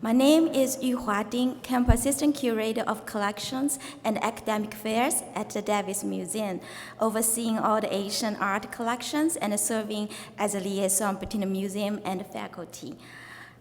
My name is Yuhua Ding, Campus Assistant Curator of Collections and Academic Affairs at the Davis Museum, overseeing all the Asian art collections and serving as a liaison between the museum and the faculty.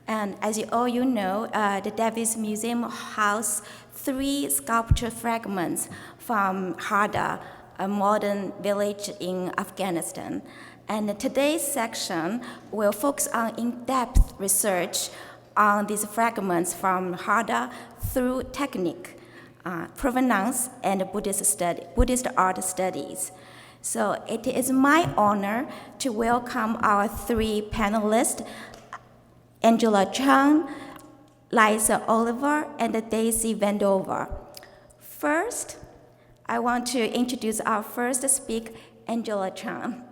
And as you know, the Davis Museum houses 3 sculpture fragments from Hada, a modern village in Afghanistan. And today's section will focus on in-depth research on these fragments from Hada through technique, provenance, and Buddhist art studies. So it is my honor to welcome our 3 panelists, Angela Chang, Liza Oliver, and Dessie Vendova. First, I want to introduce our first speaker, Angela Chang.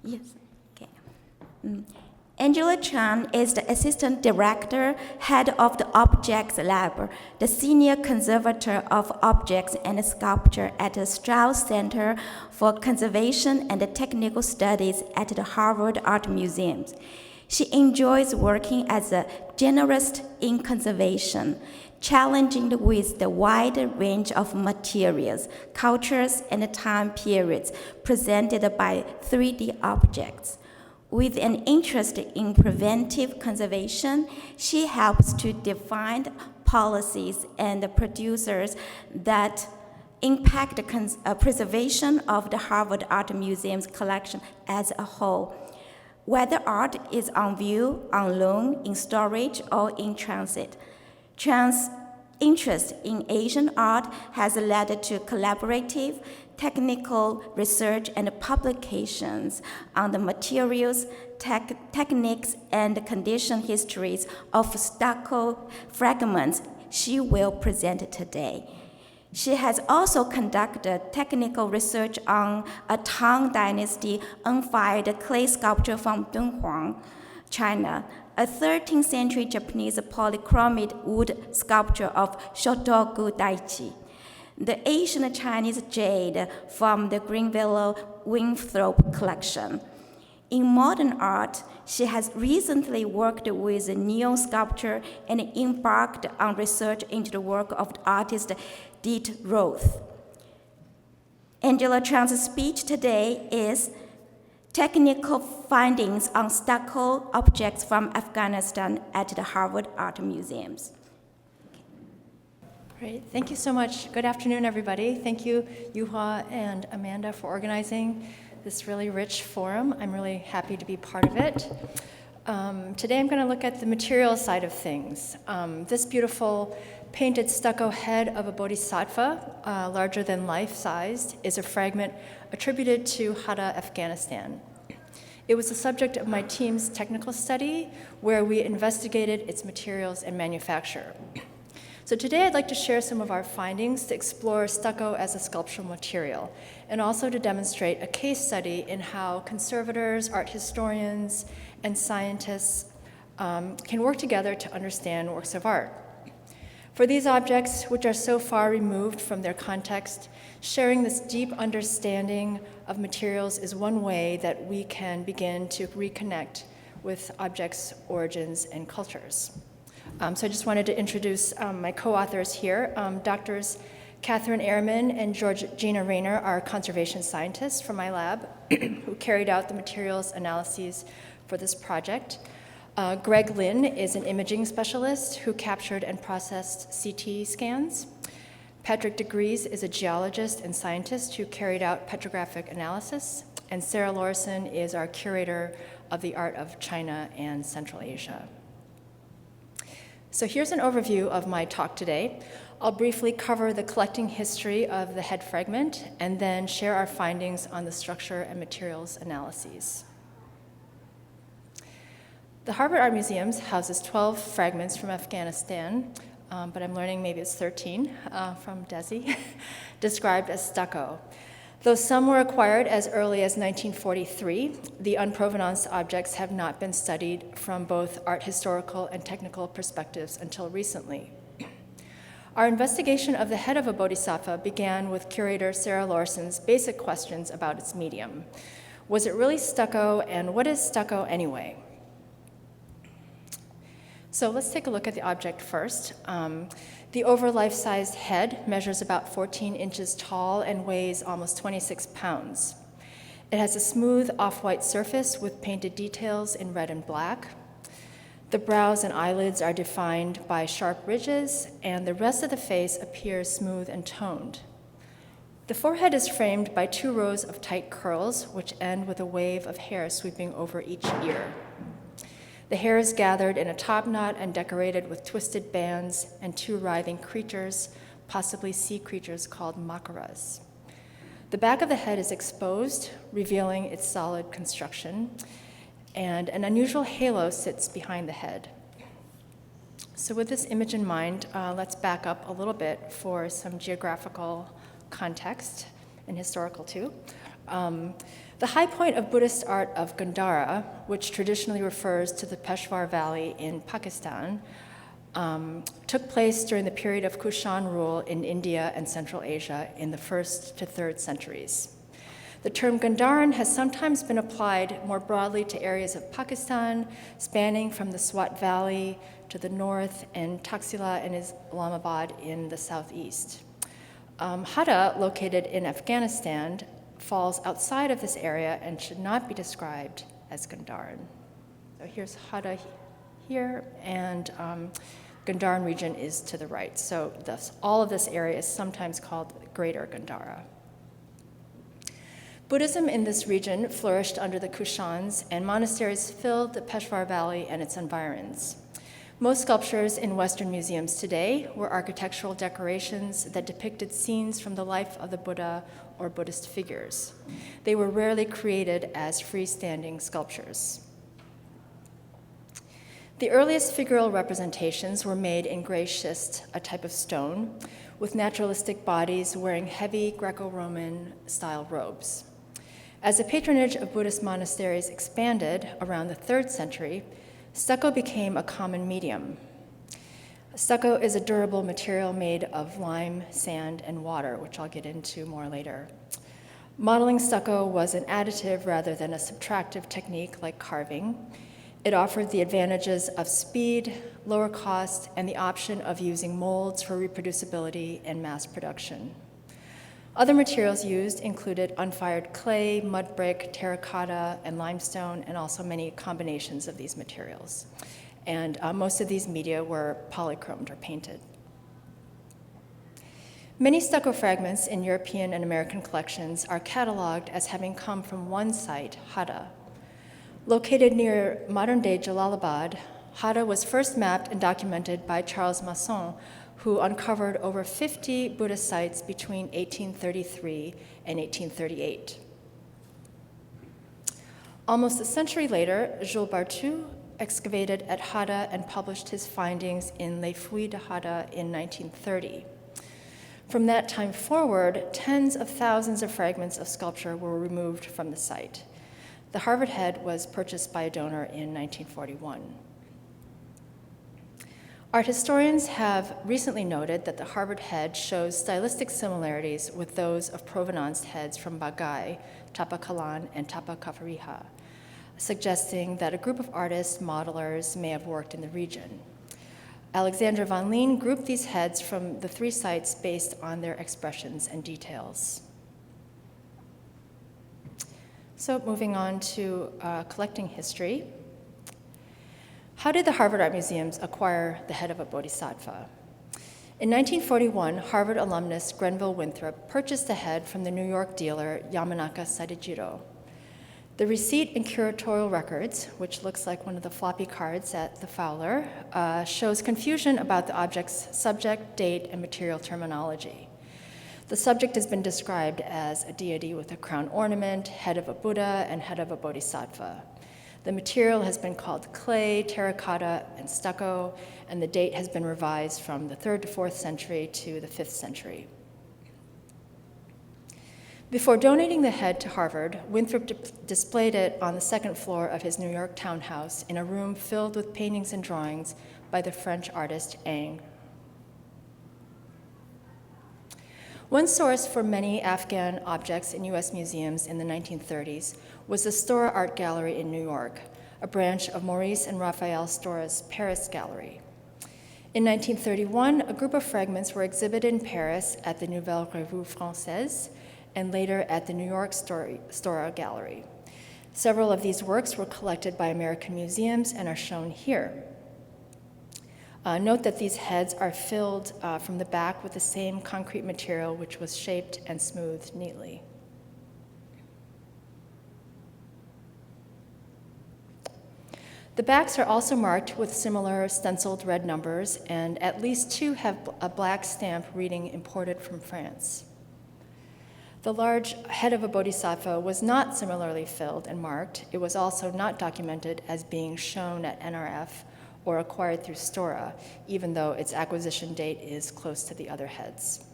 Yes, okay. Angela Chang is the Assistant Director, Head of the Objects Lab, the Senior Conservator of Objects and Sculpture at the Strauss Center for Conservation and Technical Studies at the Harvard Art Museum. She enjoys working as a generalist in conservation, challenging with the wide range of materials, cultures, and time periods presented by 3D objects. With an interest in preventive conservation, she helps to define policies and producers that impact the preservation of the Harvard Art Museum's collection as a whole, whether art is on view, on loan, in storage, or in transit. Chang's interest in Asian art has led to collaborative technical research and publications on the materials, techniques, and condition histories of stucco fragments she will present today. She has also conducted technical research on a Tang Dynasty unfired clay sculpture from Dunhuang, China, a 13th century Japanese polychromate wood sculpture of Shotogu Daichi, the Asian Chinese jade from the Greenville Winthrop collection. In modern art, she has recently worked with neon sculpture and embarked on research into the work of the artist Diet Roth. Angela Chang's speech today is Technical Findings on Stucco Objects from Afghanistan at the Harvard Art Museums. Great, thank you so much. Good afternoon, everybody. Thank you, Yuhua and Amanda, for organizing this really rich forum. I'm really happy to be part of it. Today I'm going to look at the material side of things. This beautiful painted stucco head of a bodhisattva, larger than life-sized, is a fragment attributed to Hada, Afghanistan. It was the subject of my team's technical study, where we investigated its materials and manufacture. So today I'd like to share some of our findings to explore stucco as a sculptural material, and also to demonstrate a case study in how conservators, art historians, and scientists can work together to understand works of art. For these objects, which are so far removed from their context, sharing this deep understanding of materials is one way that we can begin to reconnect with objects' origins and cultures. So I just wanted to introduce my co-authors here. Doctors Catherine Ehrman and Georgina Rayner are conservation scientists from my lab who carried out the materials analyses for this project. Greg Lynn is an imaging specialist who captured and processed CT scans. Patrick DeGrees is a geologist and scientist who carried out petrographic analysis. And Sarah Lorison is our curator of the art of China and Central Asia. So here's an overview of my talk today. I'll briefly cover the collecting history of the head fragment and then share our findings on the structure and materials analyses. The Harvard Art Museum houses 12 fragments from Afghanistan, but I'm learning maybe it's 13 from Dessie, described as stucco. Though some were acquired as early as 1943, the unprovenanced objects have not been studied from both art historical and technical perspectives until recently. Our investigation of the head of a bodhisattva began with curator Sarah Lorison's basic questions about its medium. Was it really stucco, and what is stucco anyway? So let's take a look at the object first. The over life-sized head measures about 14 inches tall and weighs almost 26 pounds. It has a smooth off-white surface with painted details in red and black. The brows and eyelids are defined by sharp ridges, and the rest of the face appears smooth and toned. The forehead is framed by 2 rows of tight curls, which end with a wave of hair sweeping over each ear. The hair is gathered in a top knot and decorated with twisted bands and 2 writhing creatures, possibly sea creatures called makaras. The back of the head is exposed, revealing its solid construction, and an unusual halo sits behind the head. So with this image in mind, let's back up a little bit for some geographical context, and historical too. The high point of Buddhist art of Gandhara, which traditionally refers to the Peshawar Valley in Pakistan, took place during the period of Kushan rule in India and Central Asia in the 1st to 3rd centuries. The term Gandharan has sometimes been applied more broadly to areas of Pakistan, spanning from the Swat Valley to the north and Taxila and Islamabad in the southeast. Hadda, located in Afghanistan, falls outside of this area and should not be described as Gandharan. So here's Hadda here, and Gandharan region is to the right. So all of this area is sometimes called Greater Gandhara. Buddhism in this region flourished under the Kushans, and monasteries filled the Peshawar Valley and its environs. Most sculptures in Western museums today were architectural decorations that depicted scenes from the life of the Buddha or Buddhist figures. They were rarely created as freestanding sculptures. The earliest figural representations were made in gray schist, a type of stone, with naturalistic bodies wearing heavy Greco-Roman style robes. As the patronage of Buddhist monasteries expanded around the 3rd century, stucco became a common medium. Stucco is a durable material made of lime, sand, and water, which I'll get into more later. Modeling stucco was an additive rather than a subtractive technique like carving. It offered the advantages of speed, lower cost, and the option of using molds for reproducibility and mass production. Other materials used included unfired clay, mud brick, terracotta, and limestone, and also many combinations of these materials. And most of these media were polychromed or painted. Many stucco fragments in European and American collections are cataloged as having come from one site, Hadda. Located near modern-day Jalalabad, Hadda was first mapped and documented by Charles Masson, who uncovered over 50 Buddhist sites between 1833 and 1838. Almost a century later, Jules Barthou excavated at Hadda and published his findings in Les Fouilles de Hadda in 1930. From that time forward, tens of thousands of fragments of sculpture were removed from the site. The Harvard head was purchased by a donor in 1941. Art historians have recently noted that the Harvard head shows stylistic similarities with those of provenance heads from Bagai, Tapakalan, and Tapakafariha, suggesting that a group of artists, modelers may have worked in the region. Alexandra von Leen grouped these heads from the 3 sites based on their expressions and details. So moving on to collecting history. How did the Harvard Art Museums acquire the head of a bodhisattva? In 1941, Harvard alumnus Grenville Winthrop purchased the head from the New York dealer Yamanaka Saidajiro. The receipt and curatorial records, which looks like one of the floppy cards at the Fowler, shows confusion about the object's subject, date, and material terminology. The subject has been described as a deity with a crown ornament, head of a Buddha, and head of a bodhisattva. The material has been called clay, terracotta, and stucco, and the date has been revised from the 3rd to 4th century to the 5th century. Before donating the head to Harvard, Winthrop displayed it on the 2nd floor of his New York townhouse in a room filled with paintings and drawings by the French artist Ingres. One source for many Afghan objects in US museums in the 1930s was the Stora Art Gallery in New York, a branch of Maurice and Raphael Stora's Paris Gallery. In 1931, a group of fragments were exhibited in Paris at the Nouvelle Revue Française and later at the New York Stora Gallery. Several of these works were collected by American museums and are shown here. Note that these heads are filled from the back with the same concrete material which was shaped and smoothed neatly. The backs are also marked with similar stenciled red numbers, and at least 2 have a black stamp reading imported from France. The large head of a bodhisattva was not similarly filled and marked. It was also not documented as being shown at NRF or acquired through Stora, even though its acquisition date is close to the other heads.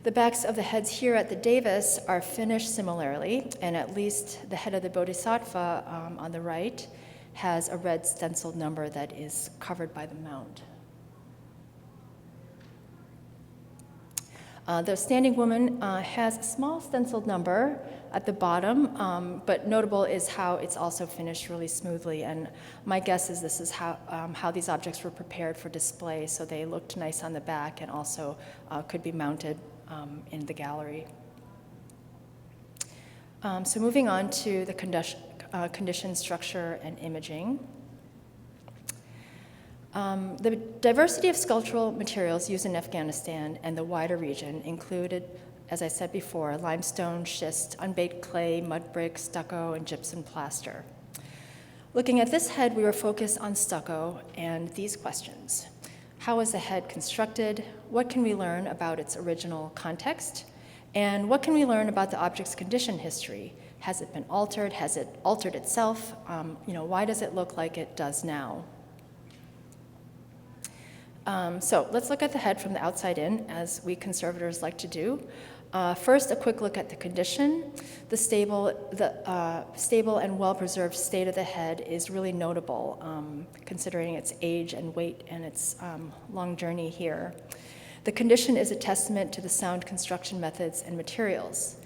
The backs of the heads here at the Davis are finished similarly, and at least the head of the Bodhisattva on the right has a red stenciled number that is covered by the mount. The standing woman has a small stenciled number at the bottom, but notable is how it's also finished really smoothly, and my guess is this is how these objects were prepared for display, so they looked nice on the back and also could be mounted in the gallery. So moving on to the condition, structure, and imaging. The diversity of sculptural materials used in Afghanistan and the wider region included, as I said before, limestone, schist, unbaked clay, mud brick, stucco, and gypsum plaster. Looking at this head, we were focused on stucco and these questions. How was the head constructed? What can we learn about its original context? And what can we learn about the object's condition history? Has it been altered? Has it altered itself? Why does it look like it does now? So let's look at the head from the outside in, as we conservators like to do. First, a quick look at the condition. The stable and well-preserved state of the head is really notable, considering its age and weight and its long journey here. The condition is a testament to the sound construction methods and materials.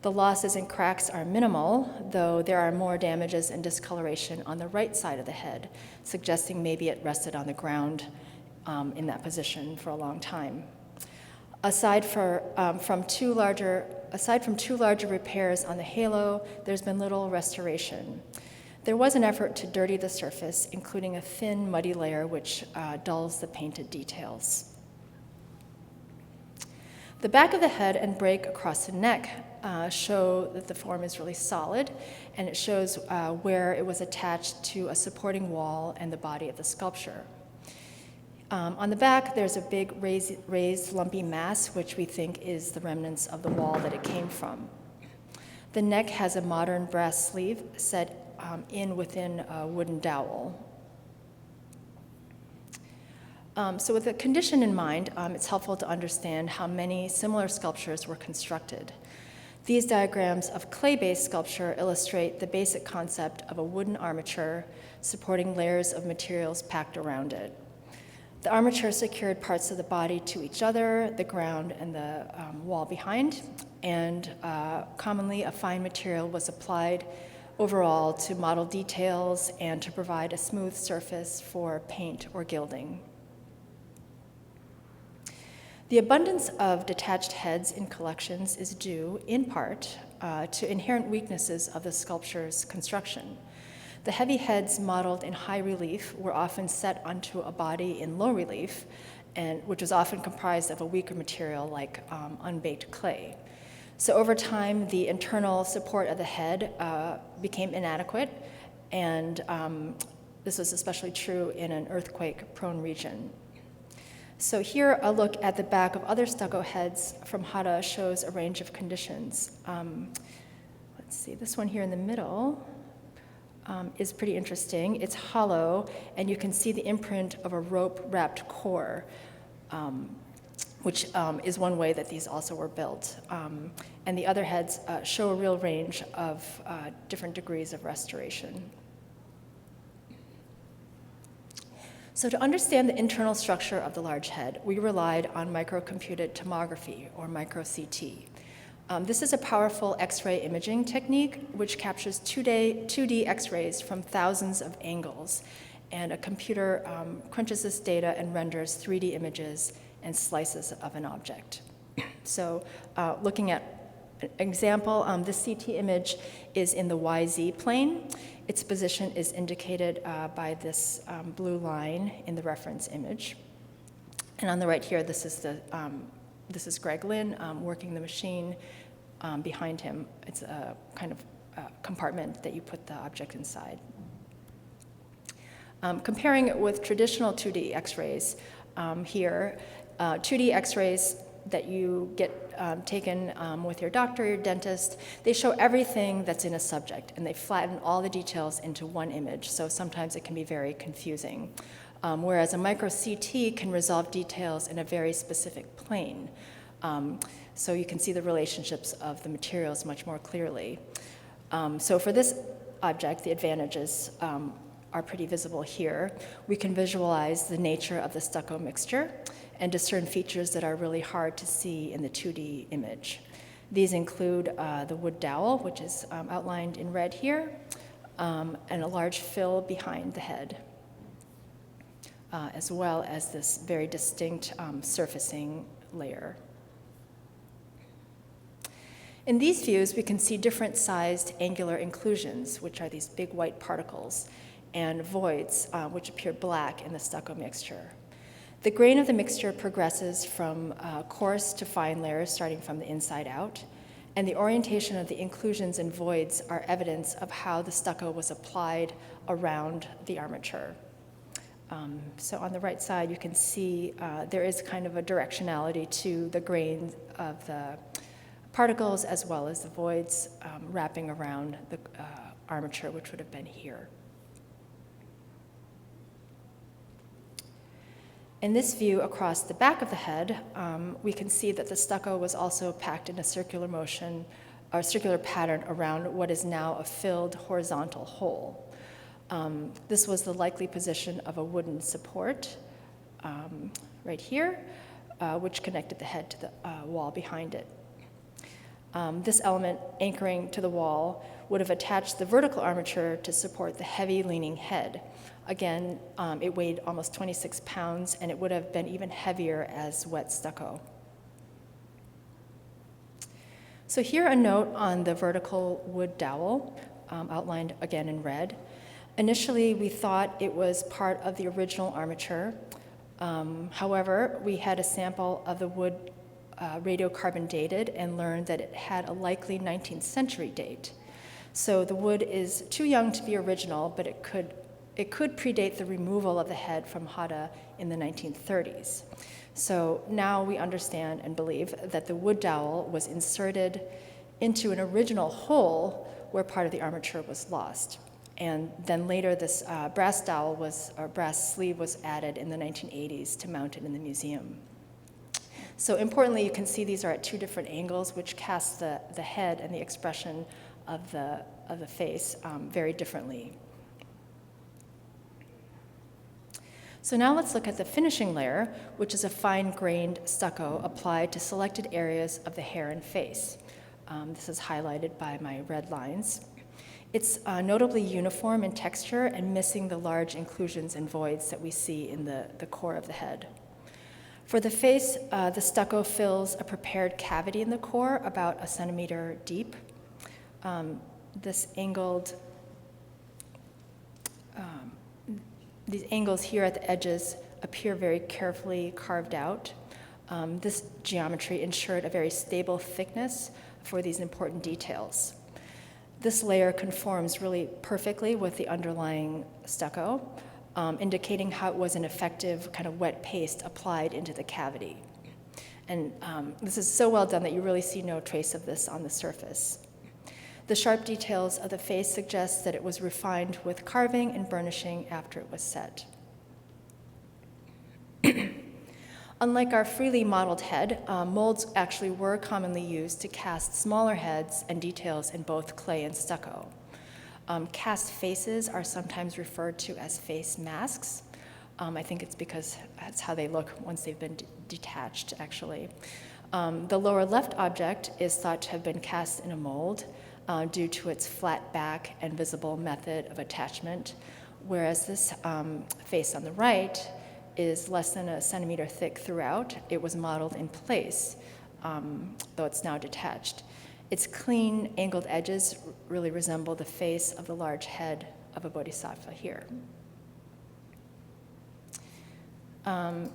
The losses and cracks are minimal, though there are more damages and discoloration on the right side of the head, suggesting maybe it rested on the ground in that position for a long time. Aside from two larger repairs on the halo, there's been little restoration. There was an effort to dirty the surface, including a thin, muddy layer which dulls the painted details. The back of the head and break across the neck show that the form is really solid, and it shows where it was attached to a supporting wall and the body of the sculpture. On the back, there's a big raised lumpy mass, which we think is the remnants of the wall that it came from. The neck has a modern brass sleeve set within a wooden dowel. So with the condition in mind, it's helpful to understand how many similar sculptures were constructed. These diagrams of clay-based sculpture illustrate the basic concept of a wooden armature supporting layers of materials packed around it. The armature secured parts of the body to each other, the ground, and the wall behind, and commonly a fine material was applied overall to model details and to provide a smooth surface for paint or gilding. The abundance of detached heads in collections is due, in part, to inherent weaknesses of the sculpture's construction. The heavy heads modeled in high relief were often set onto a body in low relief, which was often comprised of a weaker material like unbaked clay. So over time, the internal support of the head became inadequate, and this was especially true in an earthquake-prone region. So here, a look at the back of other stucco heads from Hara shows a range of conditions. Let's see, this one here in the middle is pretty interesting. It's hollow, and you can see the imprint of a rope-wrapped core, which is one way that these also were built. And the other heads show a real range of different degrees of restoration. So to understand the internal structure of the large head, we relied on microcomputed tomography, or micro-CT. This is a powerful X-ray imaging technique which captures 2D X-rays from thousands of angles. And a computer crunches this data and renders 3D images and slices of an object. So looking at an example, this CT image is in the YZ plane. Its position is indicated by this blue line in the reference image. And on the right here, this is Greg Lin working the machine. Behind him, it's a kind of compartment that you put the object inside. Comparing it with traditional 2D X-rays, here, 2D X-rays that you get taken with your doctor, your dentist, they show everything that's in a subject, and they flatten all the details into one image, so sometimes it can be very confusing. Whereas a micro CT can resolve details in a very specific plane. So you can see the relationships of the materials much more clearly. So for this object, the advantages are pretty visible here. We can visualize the nature of the stucco mixture and discern features that are really hard to see in the 2D image. These include the wood dowel, which is outlined in red here, and a large fill behind the head, as well as this very distinct surfacing layer. In these views, we can see different sized angular inclusions, which are these big white particles, and voids, which appear black in the stucco mixture. The grain of the mixture progresses from coarse to fine layers starting from the inside out, and the orientation of the inclusions and voids are evidence of how the stucco was applied around the armature. So on the right side, you can see there is kind of a directionality to the grain of the particles as well as the voids wrapping around the armature, which would have been here. In this view across the back of the head, we can see that the stucco was also packed in a circular motion, or circular pattern around what is now a filled horizontal hole. This was the likely position of a wooden support right here, which connected the head to the wall behind it. This element anchoring to the wall would have attached the vertical armature to support the heavy leaning head. Again, it weighed almost 26 pounds, and it would have been even heavier as wet stucco. So here a note on the vertical wood dowel, outlined again in red. Initially, we thought it was part of the original armature. However, we had a sample of the wood radiocarbon dated and learned that it had a likely 19th century date. So the wood is too young to be original, but it could predate the removal of the head from Hada in the 1930s. So now we understand and believe that the wood dowel was inserted into an original hole where part of the armature was lost. And then later this brass sleeve was added in the 1980s to mount it in the museum. So importantly, you can see these are at two different angles, which cast the head and the expression of the face very differently. So now let's look at the finishing layer, which is a fine-grained stucco applied to selected areas of the hair and face. This is highlighted by my red lines. It's notably uniform in texture and missing the large inclusions and voids that we see in the core of the head. For the face, the stucco fills a prepared cavity in the core about 1 centimeter deep. These angles here at the edges appear very carefully carved out. This geometry ensured a very stable thickness for these important details. This layer conforms really perfectly with the underlying stucco, indicating how it was an effective kind of wet paste applied into the cavity. And this is so well done that you really see no trace of this on the surface. The sharp details of the face suggest that it was refined with carving and burnishing after it was set. Unlike our freely modeled head, molds actually were commonly used to cast smaller heads and details in both clay and stucco. Cast faces are sometimes referred to as face masks. I think it's because that's how they look once they've been detached, actually. The lower left object is thought to have been cast in a mold due to its flat back and visible method of attachment, whereas this face on the right is less than a centimeter thick throughout. It was modeled in place, though it's now detached. Its clean, angled edges really resemble the face of the large head of a bodhisattva here.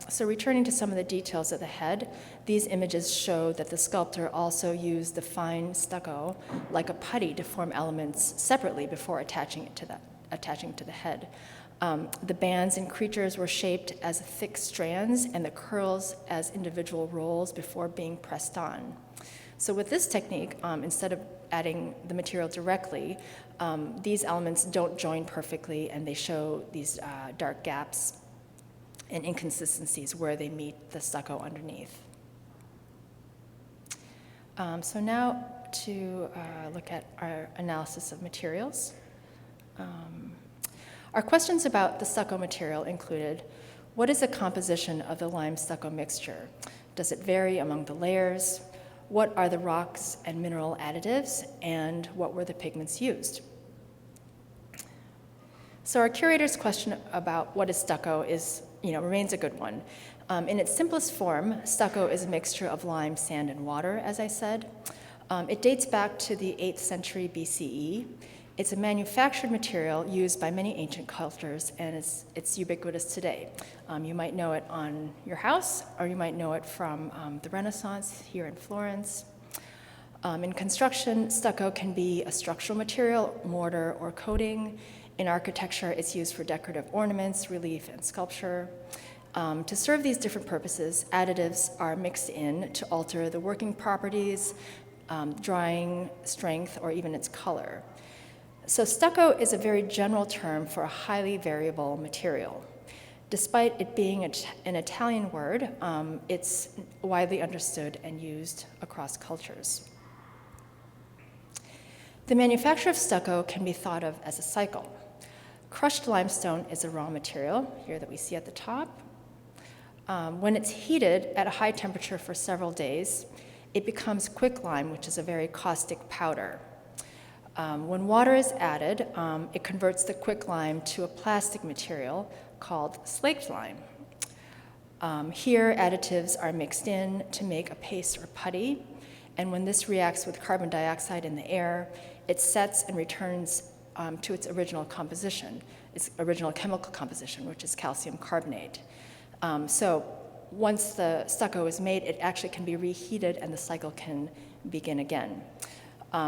So returning to some of the details of the head, these images show that the sculptor also used the fine stucco like a putty to form elements separately before attaching to the head. The bands and creatures were shaped as thick strands and the curls as individual rolls before being pressed on. So with this technique, instead of adding the material directly, these elements don't join perfectly and they show these dark gaps and inconsistencies where they meet the stucco underneath. So now to look at our analysis of materials. Our questions about the stucco material included, what is the composition of the lime stucco mixture? Does it vary among the layers? What are the rocks and mineral additives? And what were the pigments used? So our curator's question about what is stucco remains a good one. In its simplest form, stucco is a mixture of lime, sand, and water, as I said. It dates back to the 8th century BCE. It's a manufactured material used by many ancient cultures, and it's ubiquitous today. You might know it on your house, or you might know it from the Renaissance here in Florence. In construction, stucco can be a structural material, mortar, or coating. In architecture, it's used for decorative ornaments, relief, and sculpture. To serve these different purposes, additives are mixed in to alter the working properties, drying strength, or even its color. So stucco is a very general term for a highly variable material. Despite it being an Italian word, it's widely understood and used across cultures. The manufacture of stucco can be thought of as a cycle. Crushed limestone is a raw material, here that we see at the top. When it's heated at a high temperature for several days, it becomes quicklime, which is a very caustic powder. When water is added, it converts the quicklime to a plastic material called slaked lime. Here, additives are mixed in to make a paste or putty, and when this reacts with carbon dioxide in the air, it sets and returns to its original composition, its original chemical composition, which is calcium carbonate. So once the stucco is made, it actually can be reheated and the cycle can begin again.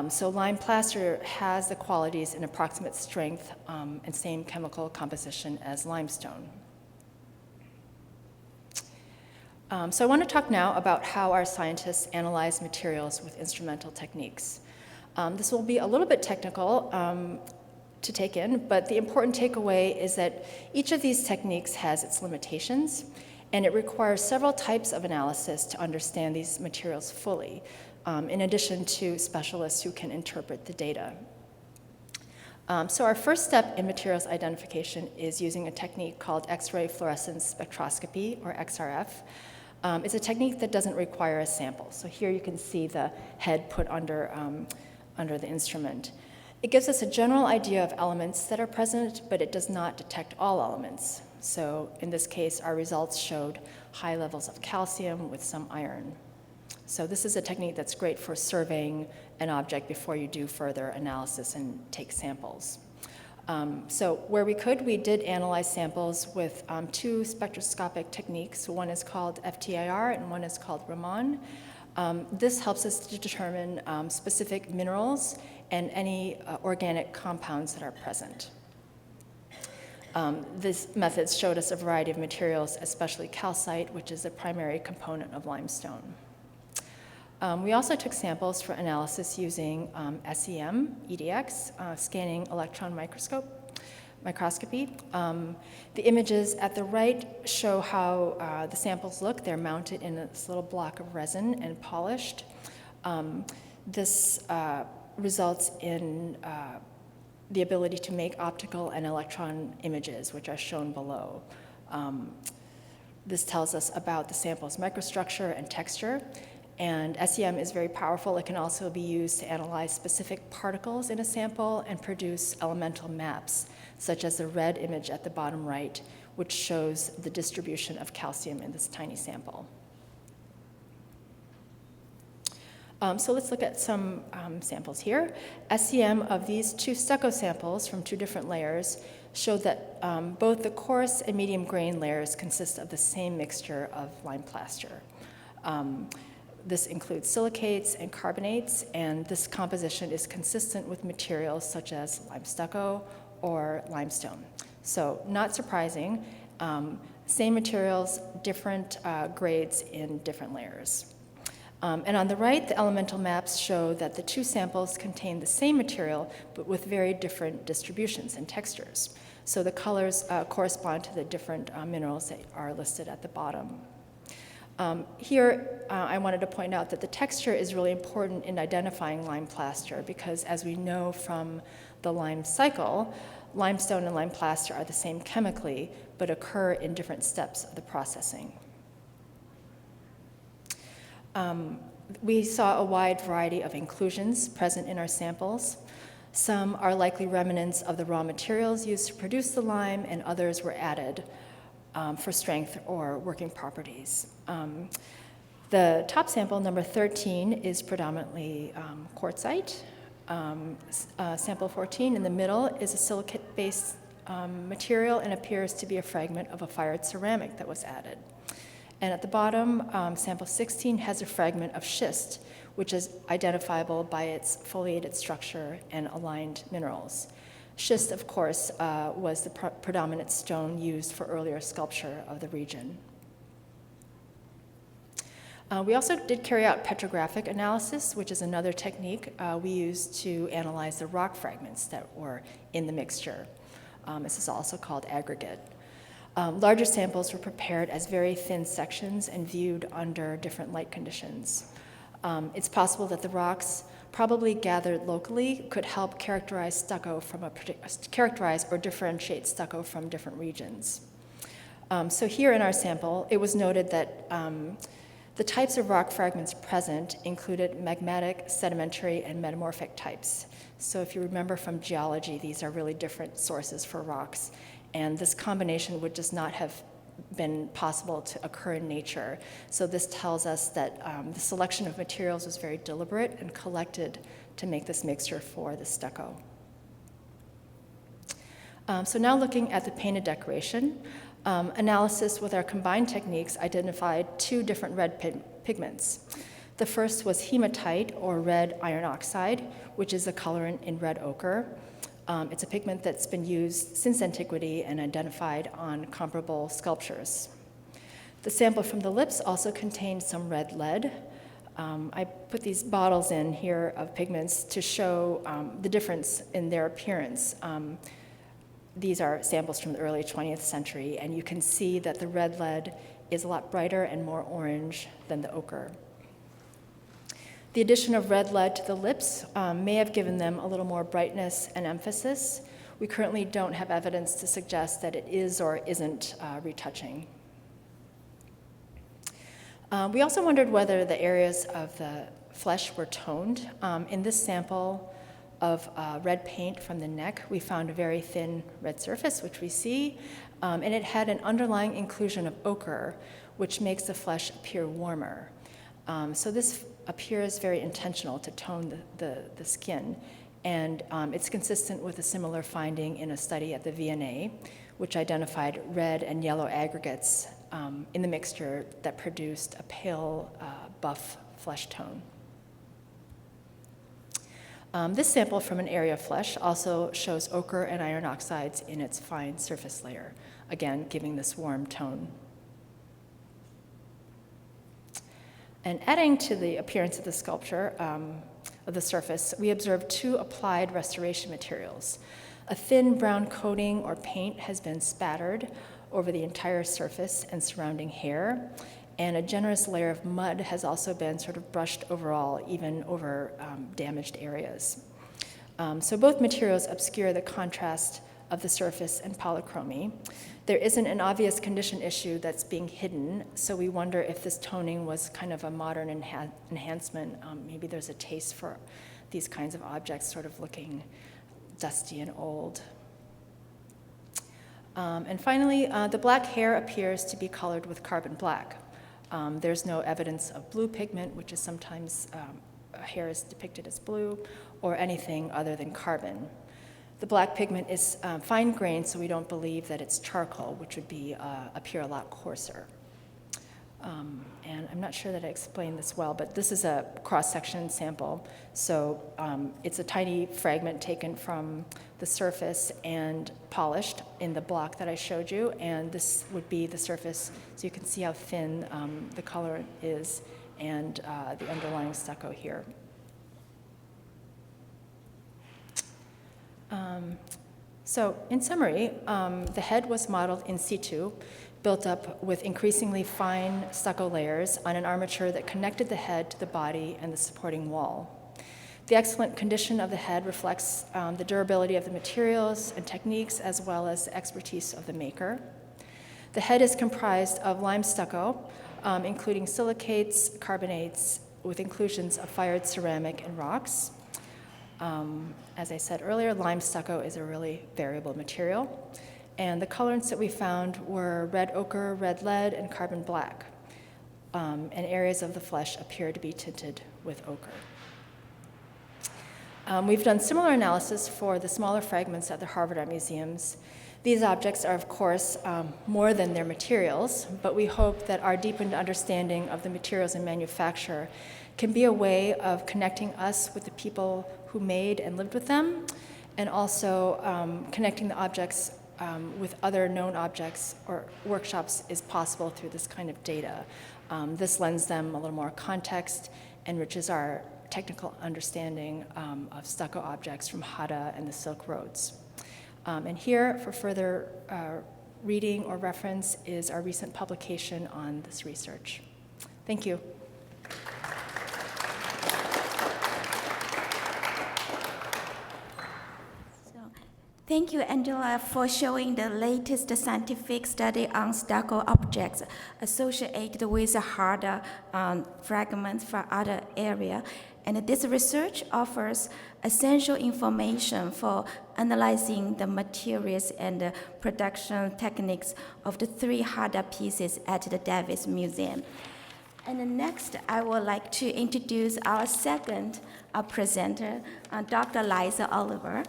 So lime plaster has the qualities and approximate strength and same chemical composition as limestone. So I want to talk now about how our scientists analyze materials with instrumental techniques. This will be a little bit technical to take in, but the important takeaway is that each of these techniques has its limitations, and it requires several types of analysis to understand these materials fully, in addition to specialists who can interpret the data. So our first step in materials identification is using a technique called X-ray fluorescence spectroscopy, or XRF. It's a technique that doesn't require a sample. So here you can see the head put under the instrument. It gives us a general idea of elements that are present, but it does not detect all elements. So in this case, our results showed high levels of calcium with some iron. So this is a technique that's great for surveying an object before you do further analysis and take samples. So where we could, we did analyze samples with two spectroscopic techniques. One is called FTIR and one is called Raman. This helps us to determine specific minerals and any organic compounds that are present. This method showed us a variety of materials, especially calcite, which is a primary component of limestone. We also took samples for analysis using SEM, EDX, scanning electron microscopy. The images at the right show how the samples look. They're mounted in this little block of resin and polished. This results in the ability to make optical and electron images, which are shown below. This tells us about the sample's microstructure and texture, And SEM is very powerful. It can also be used to analyze specific particles in a sample and produce elemental maps, such as the red image at the bottom right, which shows the distribution of calcium in this tiny sample. So let's look at some samples here. SEM of these two stucco samples from two different layers showed that both the coarse and medium grain layers consist of the same mixture of lime plaster. This includes silicates and carbonates, and this composition is consistent with materials such as lime stucco or limestone. So not surprising, same materials, different grades in different layers. And on the right, the elemental maps show that the two samples contain the same material, but with very different distributions and textures. So the colors correspond to the different minerals that are listed at the bottom. Here, I wanted to point out that the texture is really important in identifying lime plaster because, as we know from the lime cycle, limestone and lime plaster are the same chemically, but occur in different steps of the processing. We saw a wide variety of inclusions present in our samples. Some are likely remnants of the raw materials used to produce the lime, and others were added for strength or working properties. The top sample, number 13, is predominantly quartzite. Sample 14 in the middle is a silicate-based material and appears to be a fragment of a fired ceramic that was added. And at the bottom, sample 16 has a fragment of schist, which is identifiable by its foliated structure and aligned minerals. Schist, of course, was the predominant stone used for earlier sculpture of the region. We also did carry out petrographic analysis, which is another technique we used to analyze the rock fragments that were in the mixture. This is also called aggregate. Larger samples were prepared as very thin sections and viewed under different light conditions. It's possible that the rocks, probably gathered locally, could help characterize stucco characterize or differentiate stucco from different regions. So here in our sample, it was noted that the types of rock fragments present included magmatic, sedimentary, and metamorphic types. So if you remember from geology, these are really different sources for rocks. And this combination would just not have been possible to occur in nature. So this tells us that the selection of materials was very deliberate and collected to make this mixture for the stucco. So now looking at the painted decoration, analysis with our combined techniques identified two different red pigments. The first was hematite, or red iron oxide, which is a colorant in red ochre. It's a pigment that's been used since antiquity and identified on comparable sculptures. The sample from the lips also contained some red lead. I put these bottles in here of pigments to show the difference in their appearance. These are samples from the early 20th century, and you can see that the red lead is a lot brighter and more orange than the ochre. The addition of red lead to the lips may have given them a little more brightness and emphasis. We currently don't have evidence to suggest that it is or isn't retouching. We also wondered whether the areas of the flesh were toned. In this sample of red paint from the neck, we found a very thin red surface, which we see, and it had an underlying inclusion of ochre, which makes the flesh appear warmer. So this appears very intentional to tone the skin, and it's consistent with a similar finding in a study at the V&A, which identified red and yellow aggregates in the mixture that produced a pale buff flesh tone. This sample from an area of flesh also shows ochre and iron oxides in its fine surface layer, again giving this warm tone. And adding to the appearance of the sculpture, of the surface, we observed two applied restoration materials. A thin brown coating or paint has been spattered over the entire surface and surrounding hair, and a generous layer of mud has also been sort of brushed overall, even over damaged areas. So both materials obscure the contrast of the surface and polychromy. There isn't an obvious condition issue that's being hidden, so we wonder if this toning was kind of a modern enhancement. Maybe there's a taste for these kinds of objects sort of looking dusty and old. And finally, the black hair appears to be colored with carbon black. There's no evidence of blue pigment, which is sometimes hair is depicted as blue, or anything other than carbon. The black pigment is fine grained, so we don't believe that it's charcoal, which would appear a lot coarser. And I'm not sure that I explained this well, but this is a cross-section sample. So it's a tiny fragment taken from the surface and polished in the block that I showed you, and this would be the surface, so you can see how thin the color is and the underlying stucco here. So in summary, the head was modeled in situ, built up with increasingly fine stucco layers on an armature that connected the head to the body and the supporting wall. The excellent condition of the head reflects the durability of the materials and techniques, as well as the expertise of the maker. The head is comprised of lime stucco, including silicates, carbonates, with inclusions of fired ceramic and rocks. As I said earlier, lime stucco is a really variable material. And the colorants that we found were red ochre, red lead, and carbon black. And areas of the flesh appear to be tinted with ochre. We've done similar analysis for the smaller fragments at the Harvard Art Museums. These objects are, of course, more than their materials, but we hope that our deepened understanding of the materials and manufacture can be a way of connecting us with the people who made and lived with them, and also connecting the objects with other known objects or workshops is possible through this kind of data. This lends them a little more context, enriches our technical understanding of stucco objects from Hada and the Silk Roads. And here, for further reading or reference, is our recent publication on this research. Thank you. Thank you, Angela, for showing the latest scientific study on stucco objects associated with harder fragments from other areas. And this research offers essential information for analyzing the materials and the production techniques of the 3 harder pieces at the Davis Museum. And next, I would like to introduce our second presenter, Dr. Liza Oliver.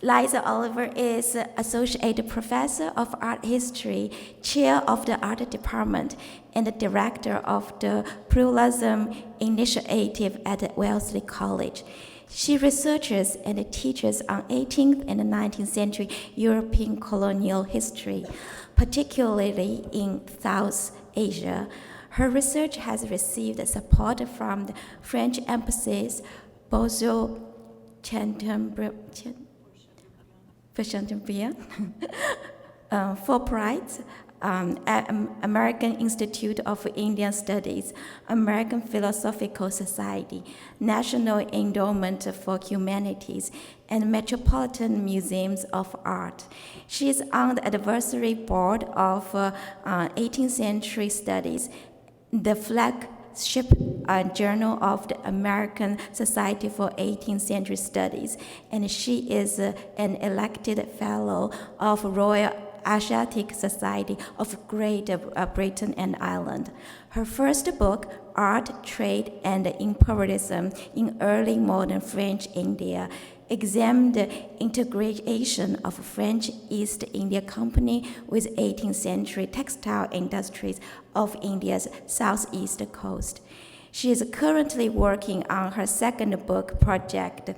Liza Oliver is Associate Professor of Art History, Chair of the Art Department, and the Director of the Pluralism Initiative at Wellesley College. She researches and teaches on 18th and 19th century European colonial history, particularly in South Asia. Her research has received support from the French embassies, Beaujeu, Fulbright, American Institute of Indian Studies, American Philosophical Society, National Endowment for Humanities, and Metropolitan Museums of Art. She is on the advisory board of 18th Century Studies, the flagship journal of the American Society for 18th Century Studies, and she is an elected fellow of Royal Asiatic Society of Great Britain and Ireland. Her first book, Art, Trade, and Imperialism in Early Modern French India, examined the integration of French East India Company with 18th century textile industries of India's southeast coast. She is currently working on her second book project,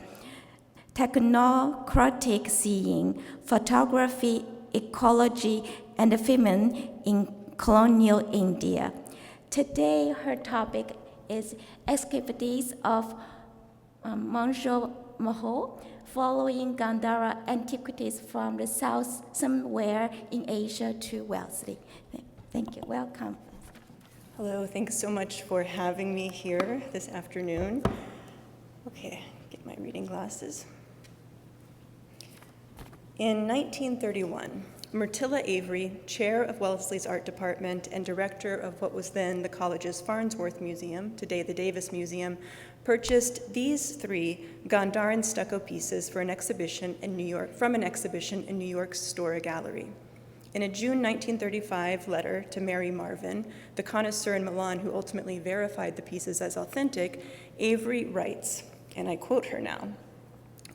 Technocratic Seeing, Photography, Ecology, and Feminine in Colonial India. Today, her topic is Excavations of Angela Malraux, following Gandharan antiquities from the south somewhere in Asia to Wellesley. Thank you. Welcome. Hello, thanks so much for having me here this afternoon. Okay, get my reading glasses. In 1931, Myrtilla Avery, chair of Wellesley's art department and director of what was then the college's Farnsworth Museum, today the Davis Museum, purchased these 3 Gandharan stucco pieces for an exhibition in New York, from an exhibition in New York's Stora Gallery. In a June 1935 letter to Mary Marvin, the connoisseur in Milan who ultimately verified the pieces as authentic, Avery writes, and I quote her now,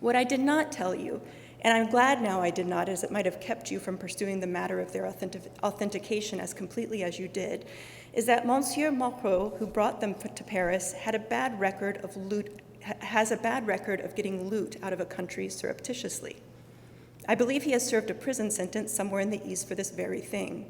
"What I did not tell you, and I'm glad now I did not, as it might have kept you from pursuing the matter of their authentication as completely as you did, is that Monsieur Malraux, who brought them to Paris, has a bad record of getting loot out of a country surreptitiously. I believe he has served a prison sentence somewhere in the East for this very thing.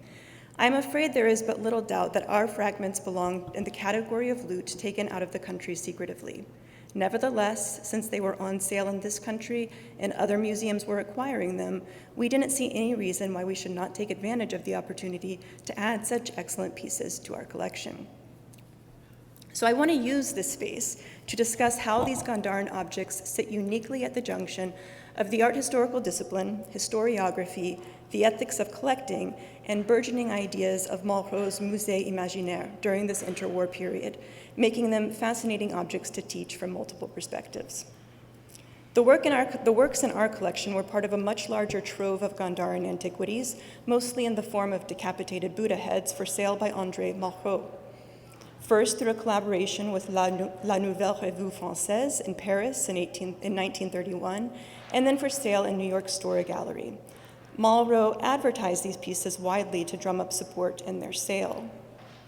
I am afraid there is but little doubt that our fragments belong in the category of loot taken out of the country secretively. Nevertheless, since they were on sale in this country and other museums were acquiring them, we didn't see any reason why we should not take advantage of the opportunity to add such excellent pieces to our collection." So I want to use this space to discuss how these Gandharan objects sit uniquely at the junction of the art historical discipline, historiography, the ethics of collecting, and burgeoning ideas of Malraux's Musée Imaginaire during this interwar period, making them fascinating objects to teach from multiple perspectives. The works in our collection were part of a much larger trove of Gandharan antiquities, mostly in the form of decapitated Buddha heads for sale by Andre Malraux. First, through a collaboration with La Nouvelle Revue Française in Paris in 1931, and then for sale in New York's Stora Gallery. Malraux advertised these pieces widely to drum up support in their sale.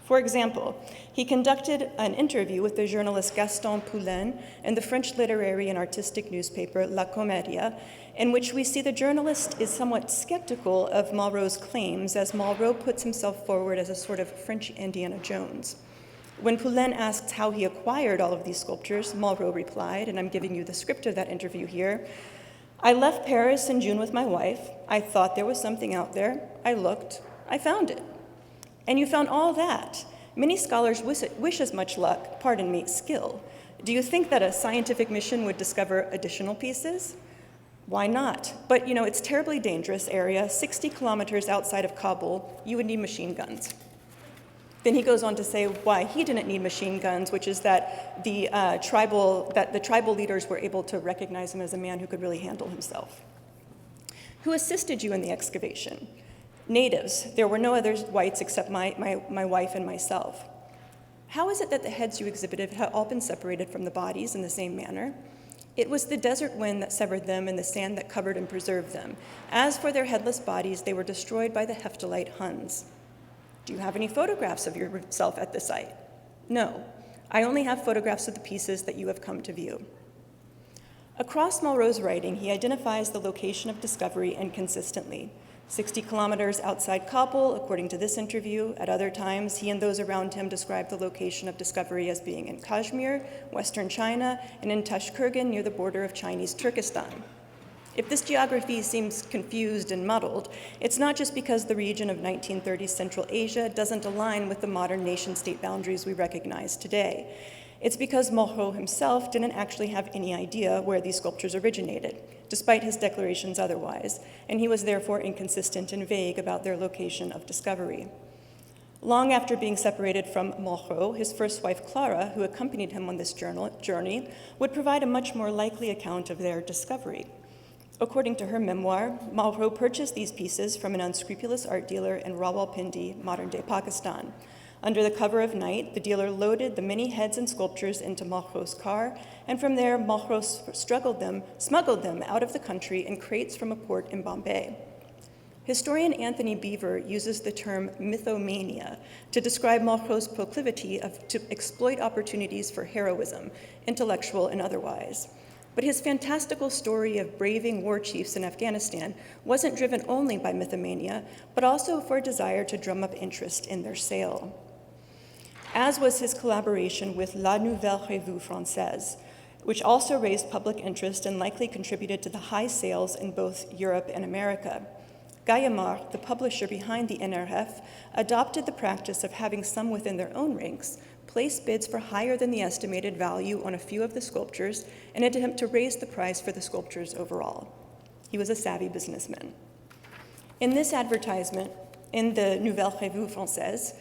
For example, he conducted an interview with the journalist Gaston Poulain in the French literary and artistic newspaper La Comédia, in which we see the journalist is somewhat skeptical of Malraux's claims, as Malraux puts himself forward as a sort of French Indiana Jones. When Poulain asked how he acquired all of these sculptures, Malraux replied, and I'm giving you the script of that interview here, "I left Paris in June with my wife. I thought there was something out there. I looked. I found it." And you found all that. Many scholars wish as much luck, pardon me, skill. Do you think that a scientific mission would discover additional pieces? Why not? But it's a terribly dangerous area, 60 kilometers outside of Kabul. You would need machine guns. Then he goes on to say why he didn't need machine guns, which is that the tribal leaders were able to recognize him as a man who could really handle himself. Who assisted you in the excavation? Natives. There were no other whites except my wife and myself. How is it that the heads you exhibited had all been separated from the bodies in the same manner? It was the desert wind that severed them and the sand that covered and preserved them. As for their headless bodies, they were destroyed by the Hephthalites Huns. Do you have any photographs of yourself at the site? No. I only have photographs of the pieces that you have come to view. Across Malraux's writing, he identifies the location of discovery inconsistently. 60 kilometers outside Kabul, according to this interview. At other times, he and those around him describe the location of discovery as being in Kashmir, western China, and in Tashkurgan near the border of Chinese Turkestan. If this geography seems confused and muddled, it's not just because the region of 1930s Central Asia doesn't align with the modern nation-state boundaries we recognize today. It's because Malraux himself didn't actually have any idea where these sculptures originated, despite his declarations otherwise, and he was therefore inconsistent and vague about their location of discovery. Long after being separated from Malraux, his first wife Clara, who accompanied him on this journey, would provide a much more likely account of their discovery. According to her memoir, Malraux purchased these pieces from an unscrupulous art dealer in Rawalpindi, modern-day Pakistan. Under the cover of night, the dealer loaded the many heads and sculptures into Malraux's car, and from there, Malraux smuggled them out of the country in crates from a port in Bombay. Historian Anthony Beaver uses the term mythomania to describe Malraux's proclivity to exploit opportunities for heroism, intellectual and otherwise. But his fantastical story of braving war chiefs in Afghanistan wasn't driven only by mythomania, but also for a desire to drum up interest in their sale. As was his collaboration with La Nouvelle Revue Française, which also raised public interest and likely contributed to the high sales in both Europe and America. Gallimard, the publisher behind the NRF, adopted the practice of having some within their own ranks place bids for higher than the estimated value on a few of the sculptures in an attempt to raise the price for the sculptures overall. He was a savvy businessman. In this advertisement, in the Nouvelle Revue Française,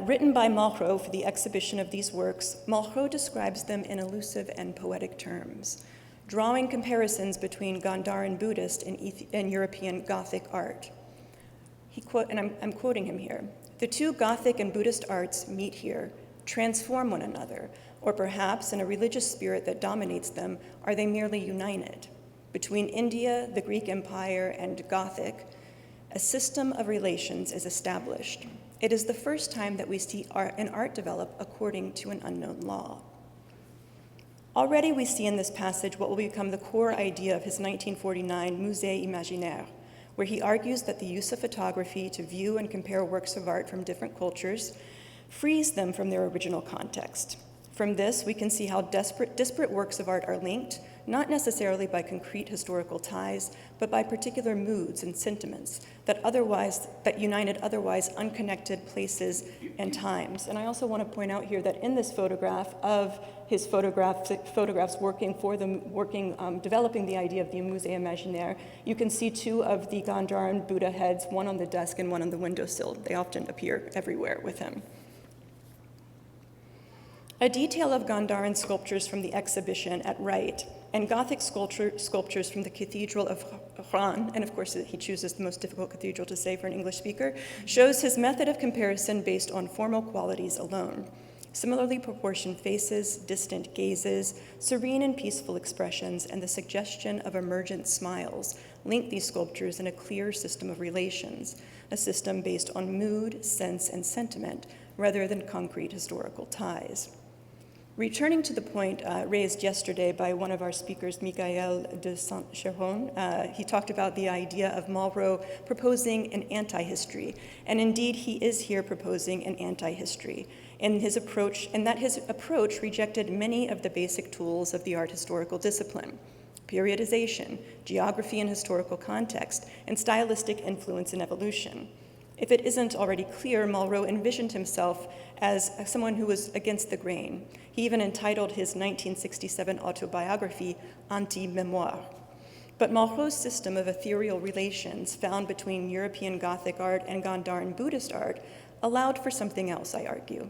written by Malraux for the exhibition of these works, Malraux describes them in elusive and poetic terms, drawing comparisons between Gandharan Buddhist and European Gothic art. I'm quoting him here, "The two Gothic and Buddhist arts meet here, transform one another, or perhaps in a religious spirit that dominates them, are they merely united? Between India, the Greek Empire, and Gothic, a system of relations is established. It is the first time that we see an art develop according to an unknown law." Already we see in this passage what will become the core idea of his 1949 Musée Imaginaire, where he argues that the use of photography to view and compare works of art from different cultures frees them from their original context. From this, we can see how disparate works of art are linked, not necessarily by concrete historical ties, but by particular moods and sentiments that united otherwise unconnected places and times. And I also want to point out here that in this photograph of his photographs developing the idea of the Musée Imaginaire, you can see two of the Gandharan Buddha heads, one on the desk and one on the windowsill. They often appear everywhere with him. A detail of Gandharan sculptures from the exhibition at Wright and Gothic sculptures from the Cathedral of Rouen, and of course he chooses the most difficult cathedral to say for an English speaker, shows his method of comparison based on formal qualities alone. Similarly proportioned faces, distant gazes, serene and peaceful expressions, and the suggestion of emergent smiles link these sculptures in a clear system of relations, a system based on mood, sense, and sentiment, rather than concrete historical ties. Returning to the point raised yesterday by one of our speakers, Michael de Saint-Cheron, he talked about the idea of Malraux proposing an anti-history, and indeed he is here proposing an anti-history in his approach, and that his approach rejected many of the basic tools of the art historical discipline: periodization, geography and historical context, and stylistic influence and evolution. If it isn't already clear, Malraux envisioned himself as someone who was against the grain. He even entitled his 1967 autobiography Anti-Memoire. But Malraux's system of ethereal relations found between European Gothic art and Gandharan Buddhist art allowed for something else, I argue.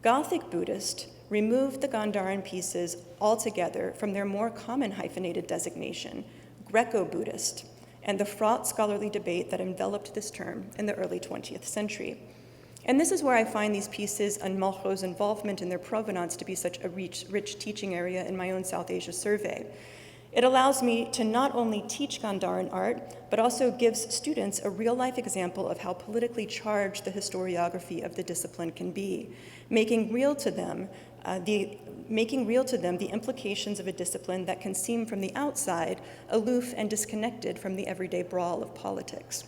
Gothic Buddhist removed the Gandharan pieces altogether from their more common hyphenated designation, Greco-Buddhist, and the fraught scholarly debate that enveloped this term in the early 20th century. And this is where I find these pieces and Malraux's involvement in their provenance to be such a rich teaching area in my own South Asia survey. It allows me to not only teach Gandharan art, but also gives students a real-life example of how politically charged the historiography of the discipline can be, making real to them the implications of a discipline that can seem from the outside aloof and disconnected from the everyday brawl of politics.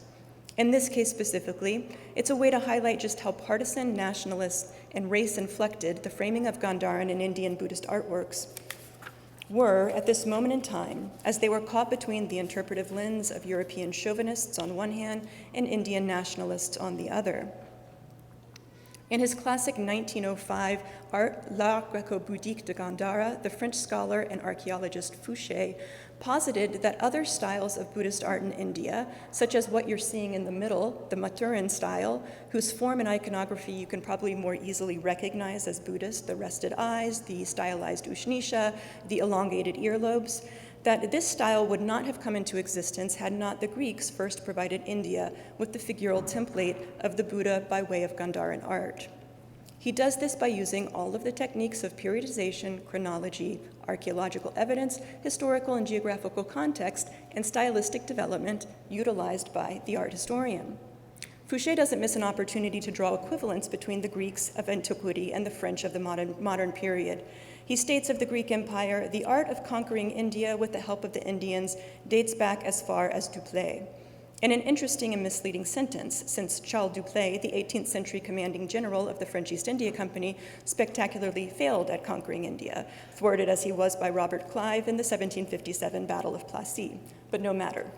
In this case specifically, it's a way to highlight just how partisan, nationalist, and race-inflected the framing of Gandharan and Indian Buddhist artworks were at this moment in time, as they were caught between the interpretive lens of European chauvinists on one hand and Indian nationalists on the other. In his classic 1905 L'Art Greco-Bouddhique de Gandhara, the French scholar and archaeologist Fouché posited that other styles of Buddhist art in India, such as what you're seeing in the middle, the Mathurin style, whose form and iconography you can probably more easily recognize as Buddhist, the rested eyes, the stylized ushnisha, the elongated earlobes, that this style would not have come into existence had not the Greeks first provided India with the figural template of the Buddha by way of Gandharan art. He does this by using all of the techniques of periodization, chronology, archaeological evidence, historical and geographical context, and stylistic development utilized by the art historian. Fouché doesn't miss an opportunity to draw equivalence between the Greeks of antiquity and the French of the modern period. He states of the Greek Empire, the art of conquering India with the help of the Indians dates back as far as Dupleix. In an interesting and misleading sentence, since Charles Dupleix, the 18th century commanding general of the French East India Company, spectacularly failed at conquering India, thwarted as he was by Robert Clive in the 1757 Battle of Plassey, but no matter.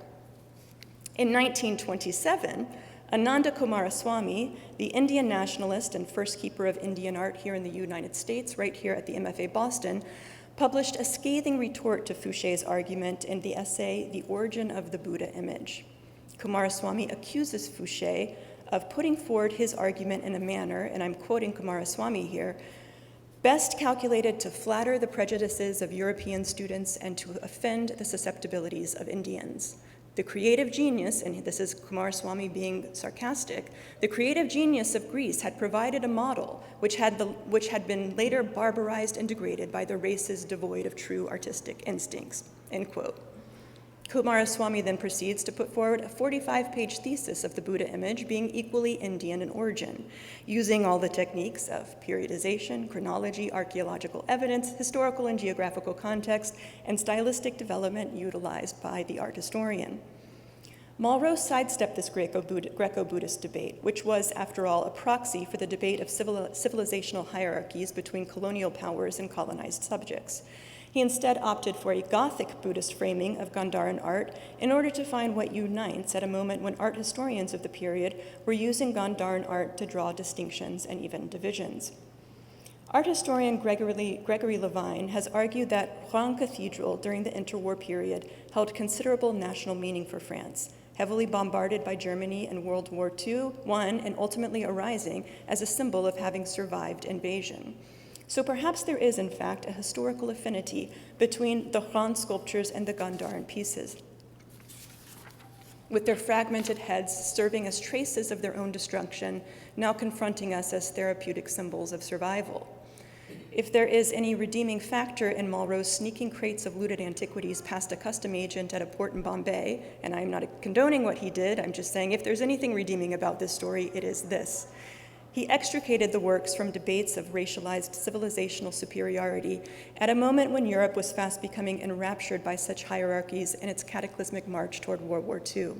In 1927, Ananda Coomaraswamy, the Indian nationalist and first keeper of Indian art here in the United States, right here at the MFA Boston, published a scathing retort to Fouché's argument in the essay The Origin of the Buddha Image. Coomaraswamy accuses Fouché of putting forward his argument in a manner, and I'm quoting Coomaraswamy here, best calculated to flatter the prejudices of European students and to offend the susceptibilities of Indians. The creative genius, and this is Coomaraswamy being sarcastic, the creative genius of Greece had provided a model which had been later barbarized and degraded by the races devoid of true artistic instincts, end quote. Coomaraswamy then proceeds to put forward a 45-page thesis of the Buddha image being equally Indian in origin, using all the techniques of periodization, chronology, archaeological evidence, historical and geographical context, and stylistic development utilized by the art historian. Malraux sidestepped this Greco-Buddhist debate, which was, after all, a proxy for the debate of civilizational hierarchies between colonial powers and colonized subjects. He instead opted for a Gothic Buddhist framing of Gandharan art in order to find what unites at a moment when art historians of the period were using Gandharan art to draw distinctions and even divisions. Art historian Gregory Levine has argued that Rouen Cathedral during the interwar period held considerable national meaning for France, heavily bombarded by Germany in World War II, and ultimately arising as a symbol of having survived invasion. So perhaps there is, in fact, a historical affinity between the Rouen sculptures and the Gandharan pieces, with their fragmented heads serving as traces of their own destruction, now confronting us as therapeutic symbols of survival. If there is any redeeming factor in Malraux' sneaking crates of looted antiquities past a custom agent at a port in Bombay, and I'm not condoning what he did, I'm just saying if there's anything redeeming about this story, it is this. He extricated the works from debates of racialized civilizational superiority at a moment when Europe was fast becoming enraptured by such hierarchies in its cataclysmic march toward World War II.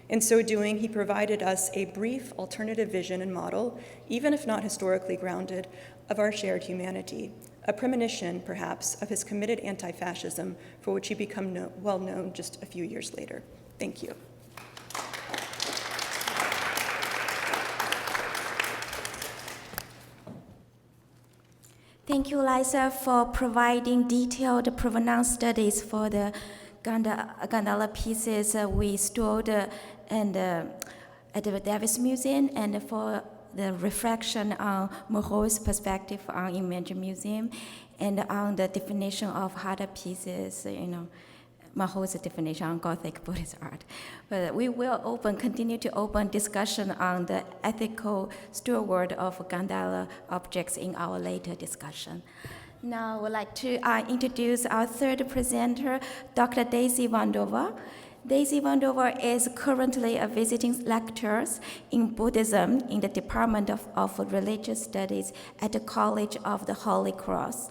In so doing, he provided us a brief alternative vision and model, even if not historically grounded, of our shared humanity, a premonition, perhaps, of his committed anti-fascism for which he became well known just a few years later. Thank you. Thank you, Liza, for providing detailed provenance studies for the Gandhala pieces we stored at the Davis Museum, and for the reflection on Malraux' perspective on Image Museum, and on the definition of Hatha pieces, Malraux' definition on Gothic Buddhist art. But we will continue to open discussion on the ethical steward of Gandhala objects in our later discussion. Now I would like to introduce our third presenter, Dr. Dessie Vendova. Dessie Vendova is currently a visiting lecturer in Buddhism in the Department of Religious Studies at the College of the Holy Cross.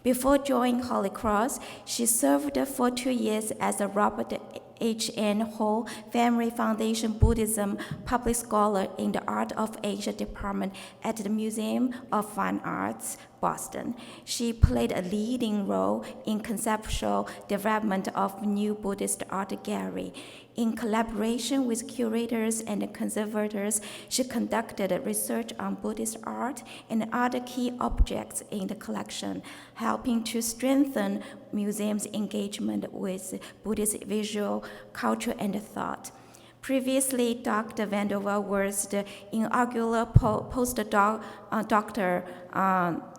Before joining Holy Cross, she served for 2 years as a Robert H.N. Hall Family Foundation Buddhism public scholar in the Art of Asia Department at the Museum of Fine Arts, Boston. She played a leading role in conceptual development of new Buddhist art gallery. In collaboration with curators and conservators, she conducted research on Buddhist art and other key objects in the collection, helping to strengthen museums' engagement with Buddhist visual, culture, and thought. Previously, Dr. Vendova was the inaugural postdoc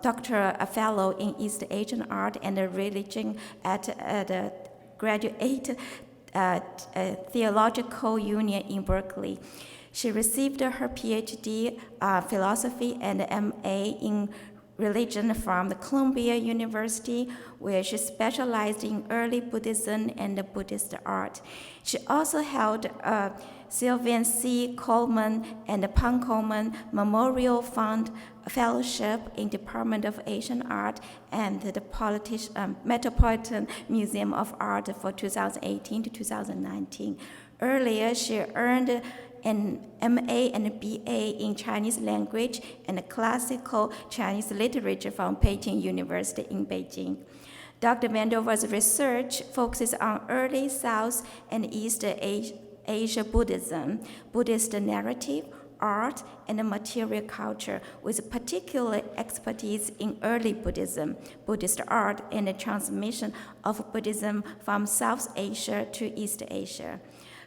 doctoral fellow in East Asian art and religion at the Graduate Theological Union in Berkeley. She received her PhD philosophy and MA in religion from the Columbia University, where she specialized in early Buddhism and Buddhist art. She also held a Sylvan C. Coleman and Pan Coleman Memorial Fund Fellowship in Department of Asian Art and the Metropolitan Museum of Art for 2018 to 2019. Earlier, she earned an MA and a BA in Chinese language and Classical Chinese literature from Peking University in Beijing. Dr. Vendova's research focuses on early South and East Asia Buddhism, Buddhist narrative, art, and material culture, with particular expertise in early Buddhism, Buddhist art, and the transmission of Buddhism from South Asia to East Asia.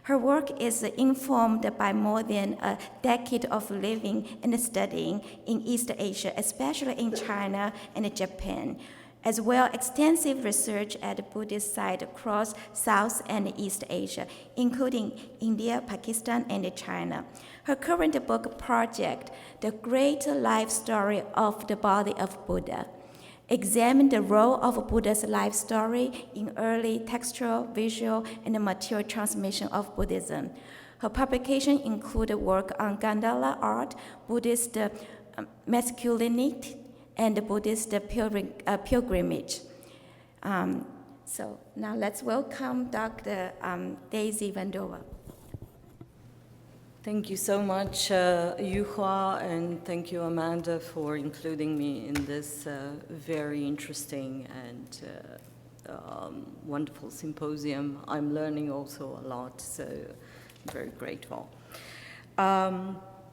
Her work is informed by more than a decade of living and studying in East Asia, especially in China and Japan, as well as extensive research at the Buddhist site across South and East Asia, including India, Pakistan, and China. Her current book project, The Great Life Story of the Body of Buddha, examine the role of Buddha's life story in early textual, visual, and material transmission of Buddhism. Her publications include work on Gandharan art, Buddhist masculinity, and Buddhist pilgrimage. So now let's welcome Dr. Dessie Vendova. Thank you so much, Yuhua, and thank you, Amanda, for including me in this very interesting and wonderful symposium. I'm learning also a lot, so I'm very grateful.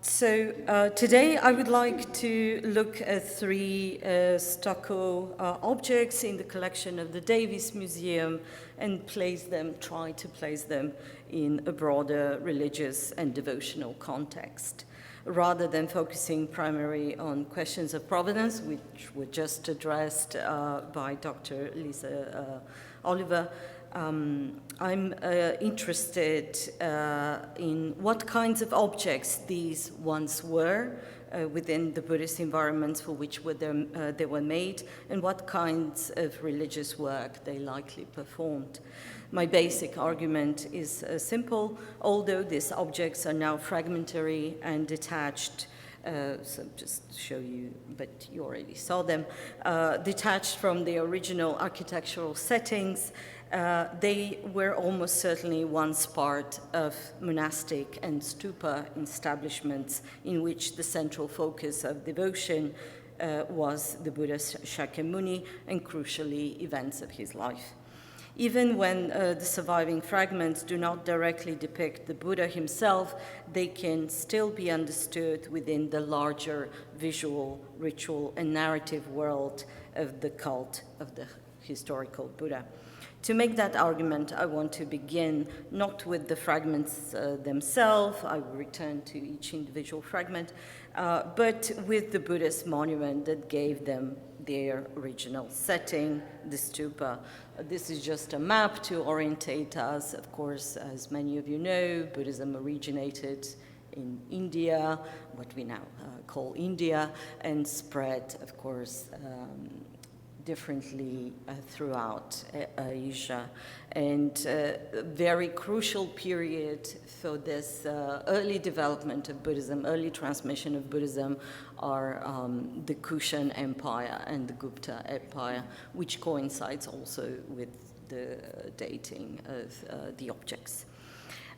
Today I would like to look at three stucco objects in the collection of the Davis Museum and try to place them in a broader religious and devotional context, rather than focusing primarily on questions of provenance, which were just addressed by Dr. Liza Oliver. I'm interested in what kinds of objects these once were within the Buddhist environments for which they were made, and what kinds of religious work they likely performed. My basic argument is simple. Although these objects are now fragmentary and detached, so just to show you, but you already saw them, detached from the original architectural settings, they were almost certainly once part of monastic and stupa establishments in which the central focus of devotion was the Buddha Shakyamuni and, crucially, events of his life. Even when the surviving fragments do not directly depict the Buddha himself, they can still be understood within the larger visual, ritual, and narrative world of the cult of the historical Buddha. To make that argument, I want to begin not with the fragments themselves, I will return to each individual fragment, but with the Buddhist monument that gave them their original setting, the stupa. This is just a map to orientate us. Of course, as many of you know, Buddhism originated in India, what we now call India, and spread, of course, differently throughout Asia. And a very crucial period for this early development of Buddhism, early transmission of Buddhism, are the Kushan Empire and the Gupta Empire, which coincides also with the dating of the objects.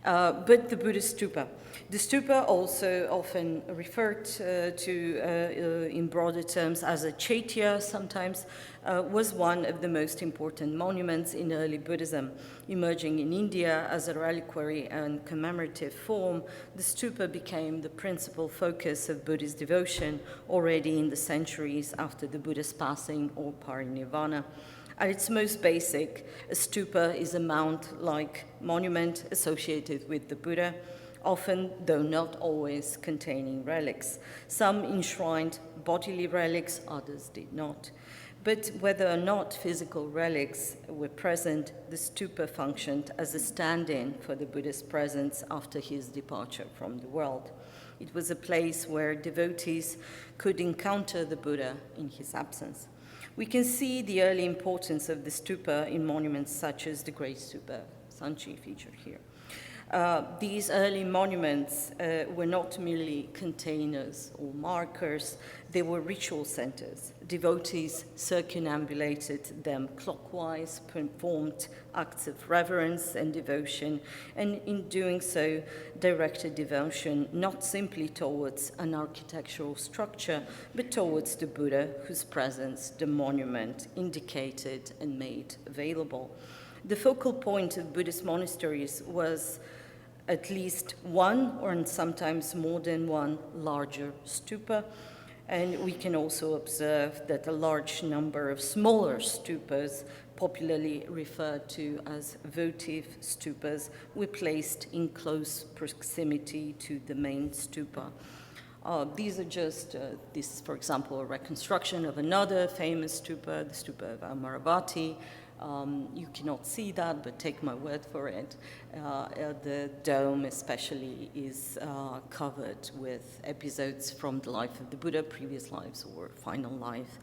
But the Buddhist stupa. The stupa, also often referred to in broader terms as a chaitya sometimes, was one of the most important monuments in early Buddhism. Emerging in India as a reliquary and commemorative form, the stupa became the principal focus of Buddhist devotion already in the centuries after the Buddha's passing or parinirvana. At its most basic, a stupa is a mount-like monument associated with the Buddha, often, though not always, containing relics. Some enshrined bodily relics, others did not. But whether or not physical relics were present, the stupa functioned as a stand-in for the Buddha's presence after his departure from the world. It was a place where devotees could encounter the Buddha in his absence. We can see the early importance of the stupa in monuments such as the Great Stupa, Sanchi, featured here. These early monuments were not merely containers or markers, they were ritual centers. Devotees circumambulated them clockwise, performed acts of reverence and devotion, and in doing so, directed devotion not simply towards an architectural structure, but towards the Buddha, whose presence the monument indicated and made available. The focal point of Buddhist monasteries was at least one or sometimes more than one larger stupa. And we can also observe that a large number of smaller stupas, popularly referred to as votive stupas, were placed in close proximity to the main stupa. These are just, this is, for example, a reconstruction of another famous stupa, the stupa of Amaravati. You cannot see that, but take my word for it. The dome especially is covered with episodes from the life of the Buddha, previous lives or final life.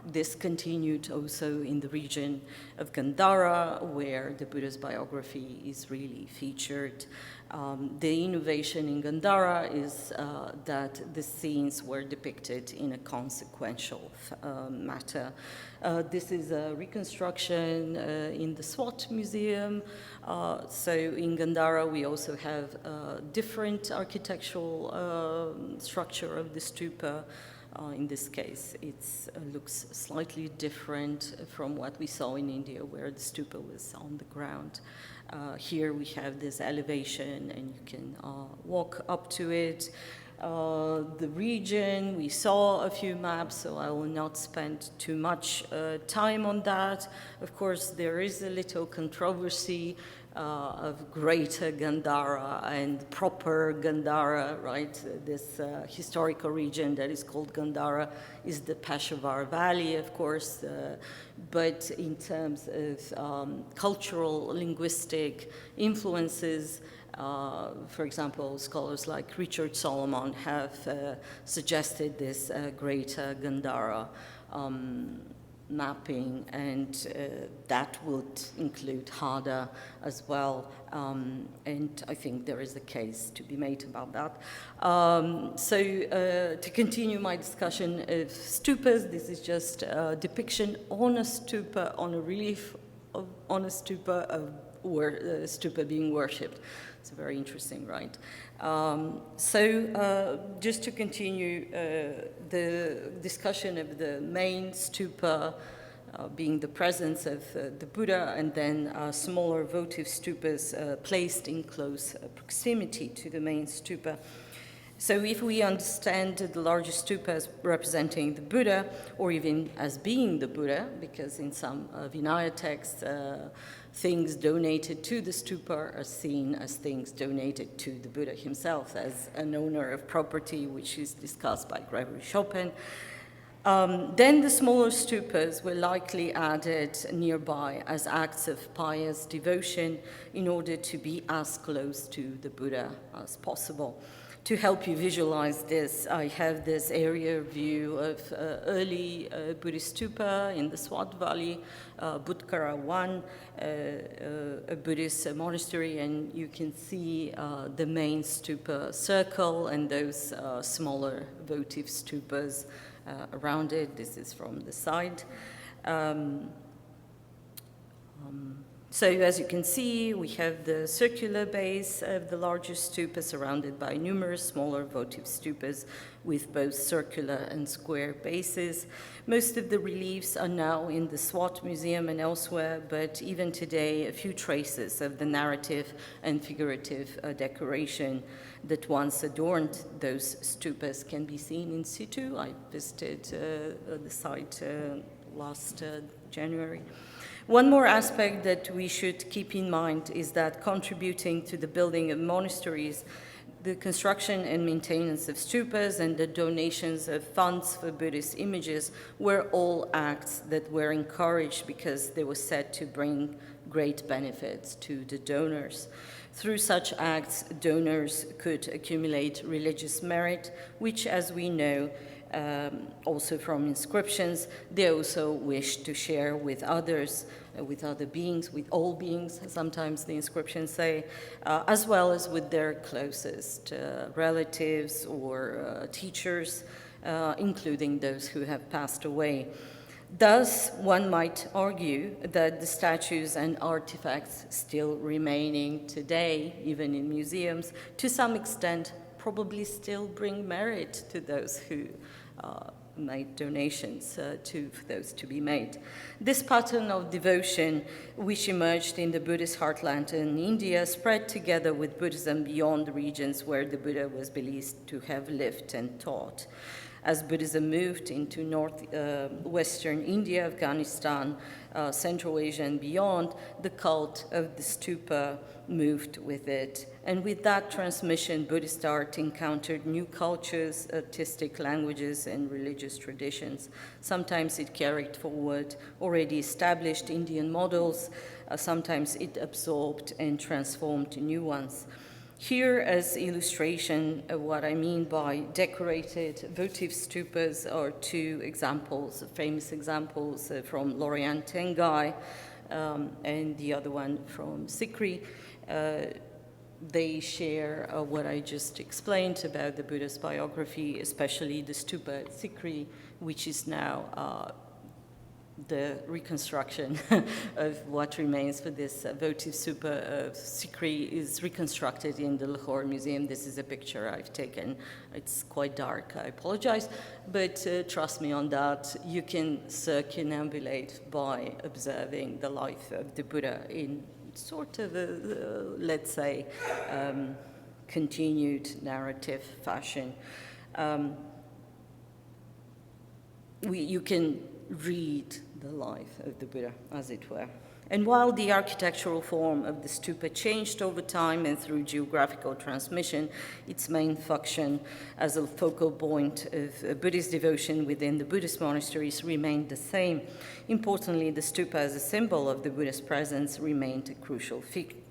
This continued also in the region of Gandhara, where the Buddha's biography is really featured. The innovation in Gandhara is that the scenes were depicted in a consequential matter. This is a reconstruction in the Swat Museum. So in Gandhara, we also have different architectural structure of the stupa. In this case, it looks slightly different from what we saw in India, where the stupa was on the ground. Here we have this elevation, and you can walk up to it. The region, we saw a few maps, so I will not spend too much time on that. Of course, there is a little controversy of Greater Gandhara and proper Gandhara, right? This historical region that is called Gandhara is the Peshawar Valley, of course, but in terms of cultural, linguistic influences, for example, scholars like Richard Solomon have suggested this Greater Gandhara mapping, and that would include Hada as well, and I think there is a case to be made about that. To continue my discussion of stupas, this is just a depiction on a stupa, on a relief on a stupa of stupa being worshipped. It's very interesting, right? Just to continue the discussion of the main stupa being the presence of the Buddha, and then smaller votive stupas placed in close proximity to the main stupa. So if we understand the larger stupa as representing the Buddha, or even as being the Buddha, because in some Vinaya texts, things donated to the stupa are seen as things donated to the Buddha himself as an owner of property, which is discussed by Gregory Chopin. Then the smaller stupas were likely added nearby as acts of pious devotion in order to be as close to the Buddha as possible. To help you visualize this, I have this area view of early Buddhist stupa in the Swat Valley, Butkara 1, a Buddhist monastery, and you can see the main stupa circle and those smaller votive stupas around it. This is from the side. So as you can see, we have the circular base of the largest stupa surrounded by numerous smaller votive stupas with both circular and square bases. Most of the reliefs are now in the Swat Museum and elsewhere, but even today, a few traces of the narrative and figurative decoration that once adorned those stupas can be seen in situ. I visited the site last January. One more aspect that we should keep in mind is that contributing to the building of monasteries, the construction and maintenance of stupas and the donations of funds for Buddhist images were all acts that were encouraged because they were said to bring great benefits to the donors. Through such acts, donors could accumulate religious merit, which, as we know, also from inscriptions, they also wish to share with others, with other beings, with all beings, sometimes the inscriptions say, as well as with their closest relatives or teachers, including those who have passed away. Thus, one might argue that the statues and artifacts still remaining today, even in museums, to some extent probably still bring merit to those who made donations for those to be made. This pattern of devotion, which emerged in the Buddhist heartland in India, spread together with Buddhism beyond the regions where the Buddha was believed to have lived and taught. As Buddhism moved into northwestern India, Afghanistan, Central Asia and beyond, the cult of the stupa moved with it. And with that transmission, Buddhist art encountered new cultures, artistic languages, and religious traditions. Sometimes it carried forward already established Indian models, sometimes it absorbed and transformed new ones. Here, as illustration of what I mean by decorated votive stupas, are two examples, famous examples from Lorian Tengai and the other one from Sikri. They share what I just explained about the Buddha's biography, especially the stupa at Sikri, which is now the reconstruction of what remains for this votive stupa of Sikri is reconstructed in the Lahore Museum. This is a picture I've taken. It's quite dark, I apologize, but trust me on that. You can circumambulate by observing the life of the Buddha in sort of a, let's say, continued narrative fashion. You can read the life of the Buddha, as it were. And while the architectural form of the stupa changed over time and through geographical transmission, its main function as a focal point of Buddhist devotion within the Buddhist monasteries remained the same. Importantly, the stupa as a symbol of the Buddha's presence remained a crucial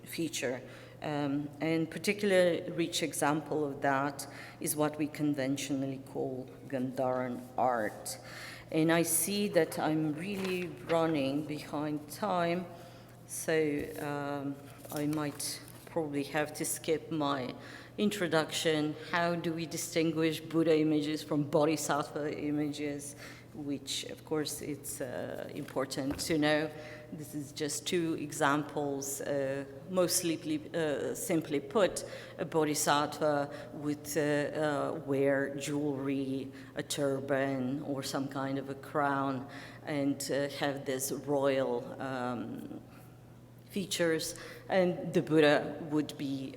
feature. And particularly rich example of that is what we conventionally call Gandharan art. And I see that I'm really running behind time, so I might probably have to skip my introduction. How do we distinguish Buddha images from Bodhisattva images? Which, of course, it's important to know. This is just two examples, mostly simply put, a bodhisattva would wear jewelry, a turban, or some kind of a crown, and have this royal features, and the Buddha would be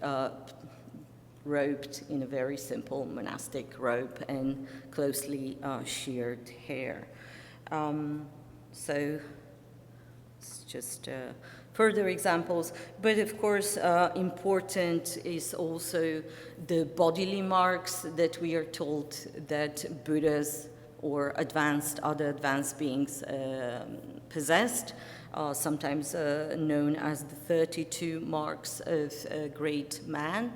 robed in a very simple monastic robe and closely sheared hair. So it's just further examples, but of course important is also the bodily marks that we are told that Buddhas or other advanced beings possessed, sometimes known as the 32 marks of a great man,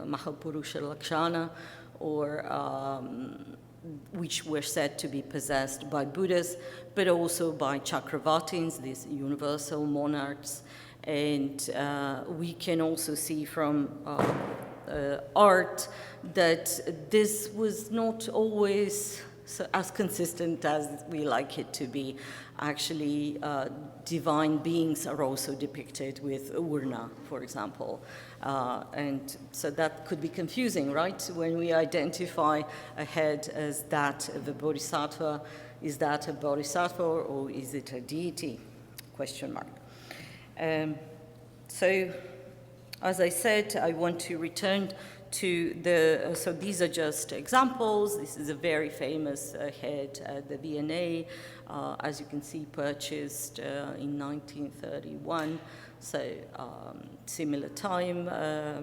Mahapurusha Lakshana, or which were said to be possessed by Buddhas, but also by Chakravartins, these universal monarchs. And we can also see from art that this was not always as consistent as we like it to be. Actually, divine beings are also depicted with urna, for example. And so that could be confusing, right? When we identify a head as that of a bodhisattva, is that a bodhisattva or is it a deity? Question mark. So, as I said, I want to return to so these are just examples. This is a very famous head at the V&A, as you can see, purchased in 1931. So similar time,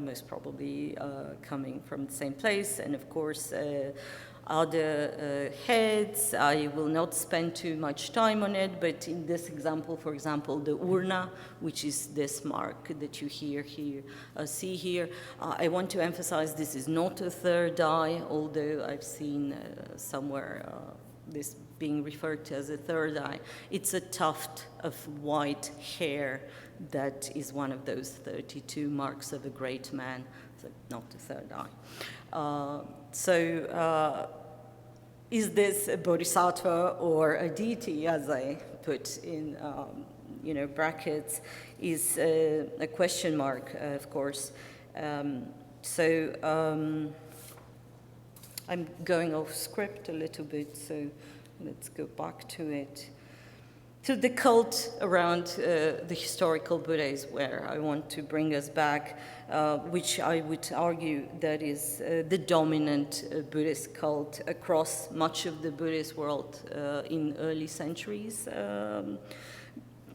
most probably coming from the same place. And of course, other heads, I will not spend too much time on it, but in this example, for example, the urna, which is this mark that you see here, I want to emphasize this is not a third eye, although I've seen somewhere this being referred to as a third eye. It's a tuft of white hair that is one of those 32 marks of a great man, so not a third eye. Is this a bodhisattva or a deity, as I put in brackets, is a question mark, of course. I'm going off script a little bit, so let's go back to it. So the cult around the historical Buddha is where I want to bring us back, which I would argue that is the dominant Buddhist cult across much of the Buddhist world in early centuries.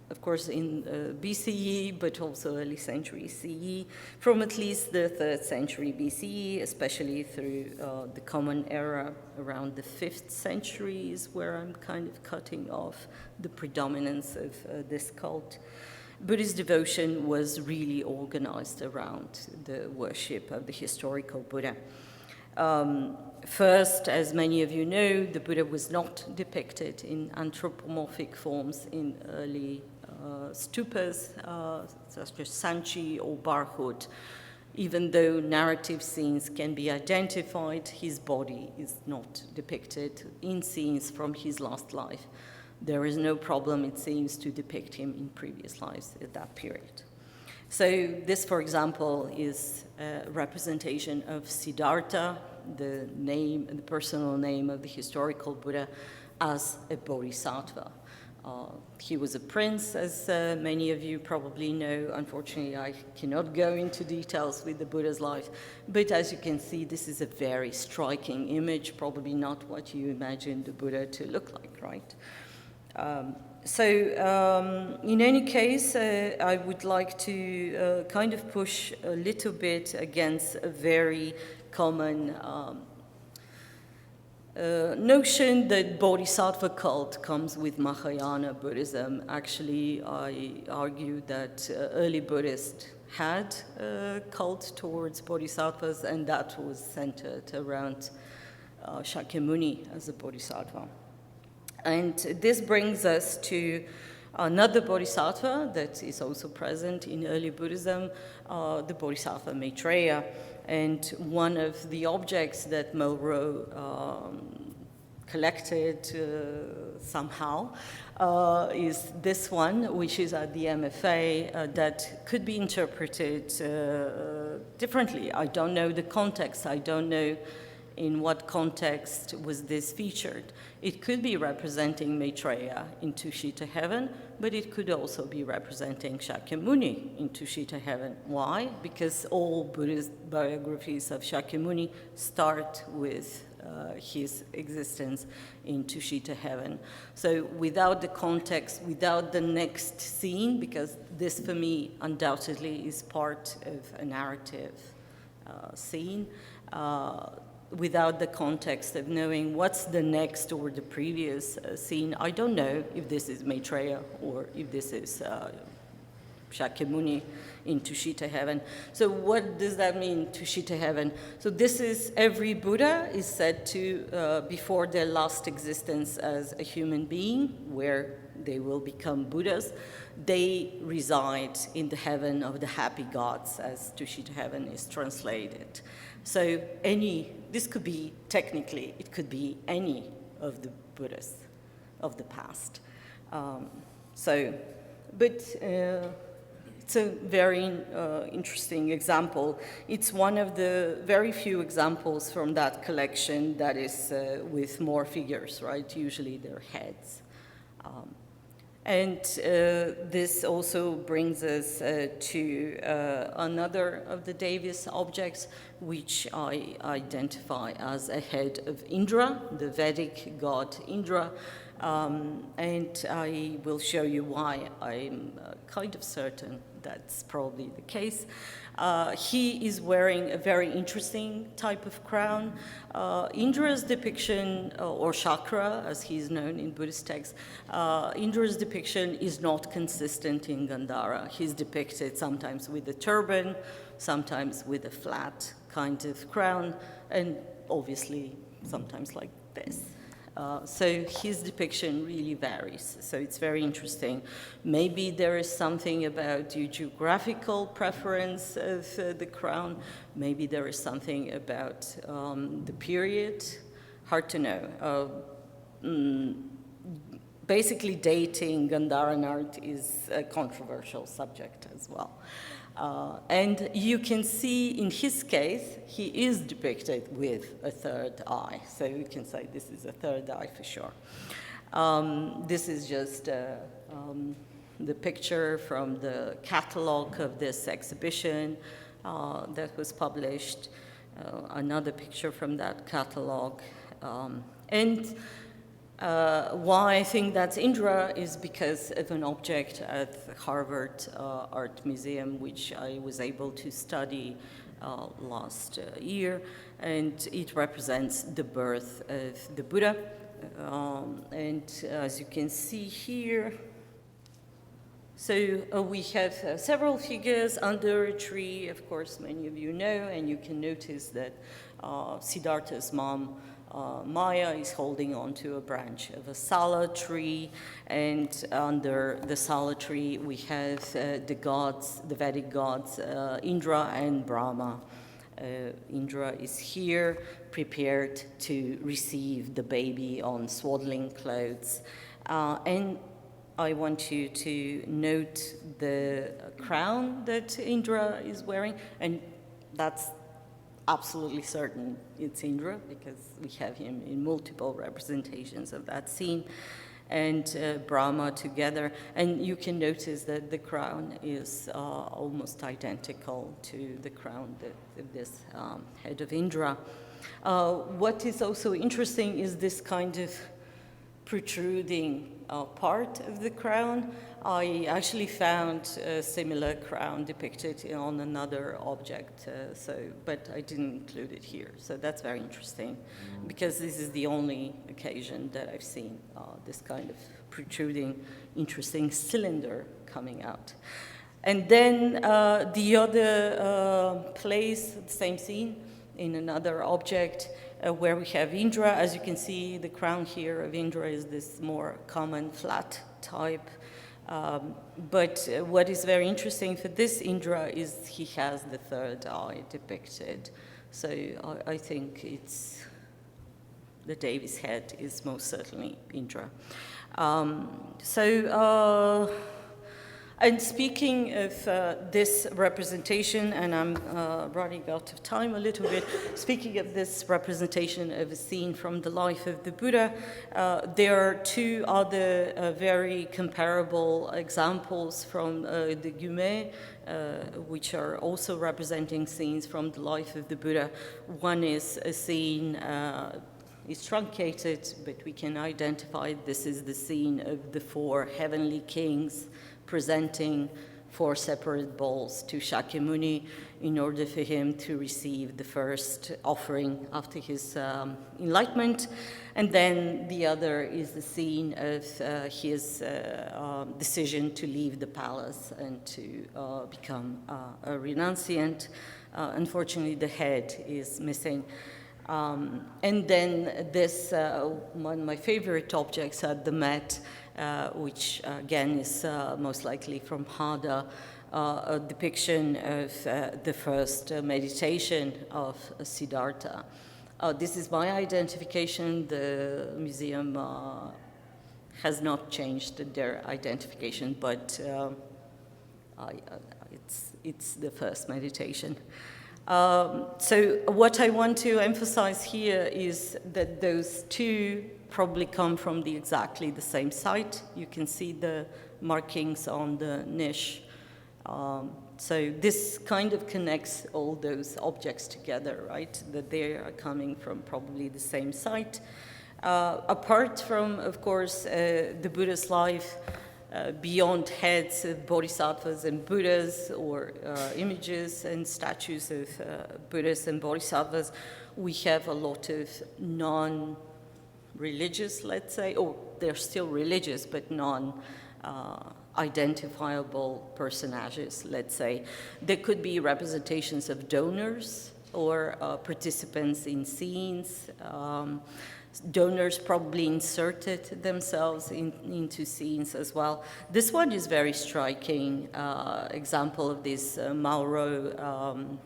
Of course, in BCE, but also early century CE, from at least the 3rd century BCE, especially through the Common Era around the 5th century is where I'm kind of cutting off the predominance of this cult. Buddhist devotion was really organized around the worship of the historical Buddha. First, as many of you know, the Buddha was not depicted in anthropomorphic forms in early stupas, such as Sanchi or Barhut. Even though narrative scenes can be identified, his body is not depicted in scenes from his last life. There is no problem, it seems, to depict him in previous lives at that period. So this, for example, is a representation of Siddhartha, the name, the personal name of the historical Buddha, as a bodhisattva. He was a prince, as many of you probably know. Unfortunately, I cannot go into details with the Buddha's life, but as you can see, this is a very striking image, probably not what you imagine the Buddha to look like, right? In any case, I would like to kind of push a little bit against a very common notion that bodhisattva cult comes with Mahayana Buddhism. Actually, I argue that early Buddhists had a cult towards bodhisattvas, and that was centered around Shakyamuni as a bodhisattva. And this brings us to another bodhisattva that is also present in early Buddhism, the bodhisattva Maitreya. And one of the objects that Malraux collected somehow is this one, which is at the MFA, that could be interpreted differently. I don't know the context. I don't know in what context was this featured. It could be representing Maitreya in Tushita heaven, but it could also be representing Shakyamuni in Tushita heaven. Why? Because all Buddhist biographies of Shakyamuni start with his existence in Tushita heaven. So without the context, without the next scene, because this for me undoubtedly is part of a narrative scene, without the context of knowing what's the next or the previous scene, I don't know if this is Maitreya or if this is Shakyamuni in Tushita heaven. So what does that mean, Tushita heaven? So this is every Buddha is said to, before their last existence as a human being, where they will become Buddhas, they reside in the heaven of the happy gods, as Tushita heaven is translated. So this could be, technically, it could be any of the Buddhas of the past. It's a very interesting example. It's one of the very few examples from that collection that is with more figures, right? Usually they're heads. This also brings us to another of the Davis objects, which I identify as a head of Indra, the Vedic god Indra. And I will show you why I'm kind of certain that's probably the case. He is wearing a very interesting type of crown. Indra's depiction, or chakra, as he's known in Buddhist texts, Indra's depiction is not consistent in Gandhara. He's depicted sometimes with a turban, sometimes with a flat kind of crown, and obviously sometimes like this. So his depiction really varies, so it's very interesting. Maybe there is something about the geographical preference of the crown. Maybe there is something about the period. Hard to know. basically dating Gandharan art is a controversial subject as well. And you can see in his case, he is depicted with a third eye. So you can say this is a third eye for sure. This is just the picture from the catalog of this exhibition that was published, another picture from that catalog. Why I think that's Indra is because of an object at Harvard Art Museum, which I was able to study last year, and it represents the birth of the Buddha. And as you can see here, so we have several figures under a tree, of course, many of you know, and you can notice that Siddhartha's mom, Maya, is holding onto a branch of a sala tree, and under the sala tree we have the gods, the Vedic gods, Indra and Brahma. Indra is here, prepared to receive the baby on swaddling clothes. And I want you to note the crown that Indra is wearing, and that's absolutely certain it's Indra, because we have him in multiple representations of that scene, and Brahma together. And you can notice that the crown is almost identical to the crown of this head of Indra. What is also interesting is this kind of protruding part of the crown. I actually found a similar crown depicted on another object, but I didn't include it here. So that's very interesting, because this is the only occasion that I've seen this kind of protruding, interesting cylinder coming out. And then the other place, the same scene, in another object, where we have Indra. As you can see, the crown here of Indra is this more common flat type. But what is very interesting for this Indra is he has the third eye depicted. So I think it's the Davis head is most certainly Indra. And speaking of this representation, and I'm running out of time a little bit, speaking of this representation of a scene from the life of the Buddha, there are two other very comparable examples from the Gumet, which are also representing scenes from the life of the Buddha. One is a scene is truncated, but we can identify this is the scene of the four heavenly kings presenting four separate bowls to Shakyamuni in order for him to receive the first offering after his enlightenment. And then the other is the scene of his decision to leave the palace and to become a renunciant. Unfortunately, the head is missing. And then this, one of my favorite objects at the Met, which again is most likely from Hada, a depiction of the first meditation of Siddhartha. This is my identification. The museum has not changed their identification, but it's the first meditation. So what I want to emphasize here is that those two probably come from exactly the same site. You can see the markings on the niche. So this kind of connects all those objects together, right? That they are coming from probably the same site. Apart from, of course, the Buddha's life, beyond heads of bodhisattvas and Buddhas, or images and statues of Buddhas and bodhisattvas, we have a lot of non-religious, let's say, or they're still religious, but non-identifiable personages, let's say. There could be representations of donors or participants in scenes. Donors probably inserted themselves into scenes as well. This one is very striking example of this Malraux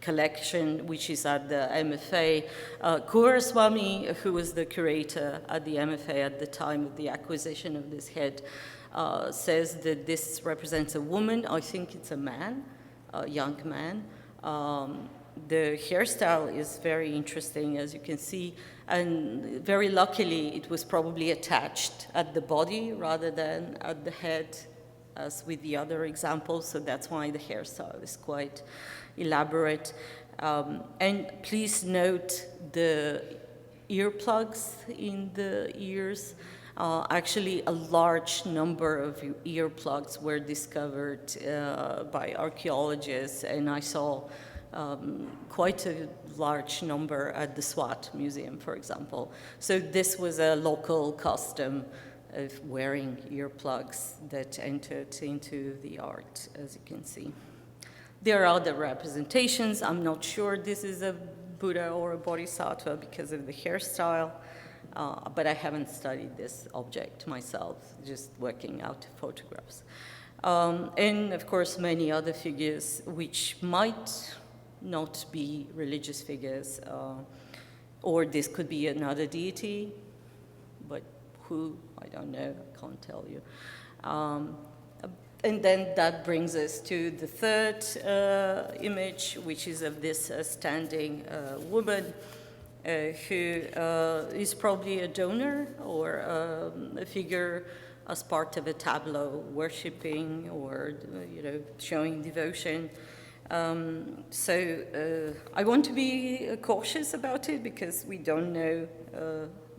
collection, which is at the MFA. Kumaraswamy, who was the curator at the MFA at the time of the acquisition of this head, says that this represents a woman. I think it's a man, a young man. The hairstyle is very interesting, as you can see, and very luckily it was probably attached at the body rather than at the head, as with the other examples, so that's why the hairstyle is quite elaborate. And please note the earplugs in the ears. Actually, a large number of earplugs were discovered by archaeologists, and I saw quite a large number at the SWAT Museum, for example. So this was a local custom of wearing earplugs that entered into the art, as you can see. There are other representations. I'm not sure this is a Buddha or a Bodhisattva because of the hairstyle, but I haven't studied this object myself, just working out photographs. And of course, many other figures which might not be religious figures, or this could be another deity, but who, I don't know, I can't tell you. And then that brings us to the third image, which is of this standing woman who is probably a donor or a figure as part of a tableau, worshipping or showing devotion. So I want to be cautious about it because we don't know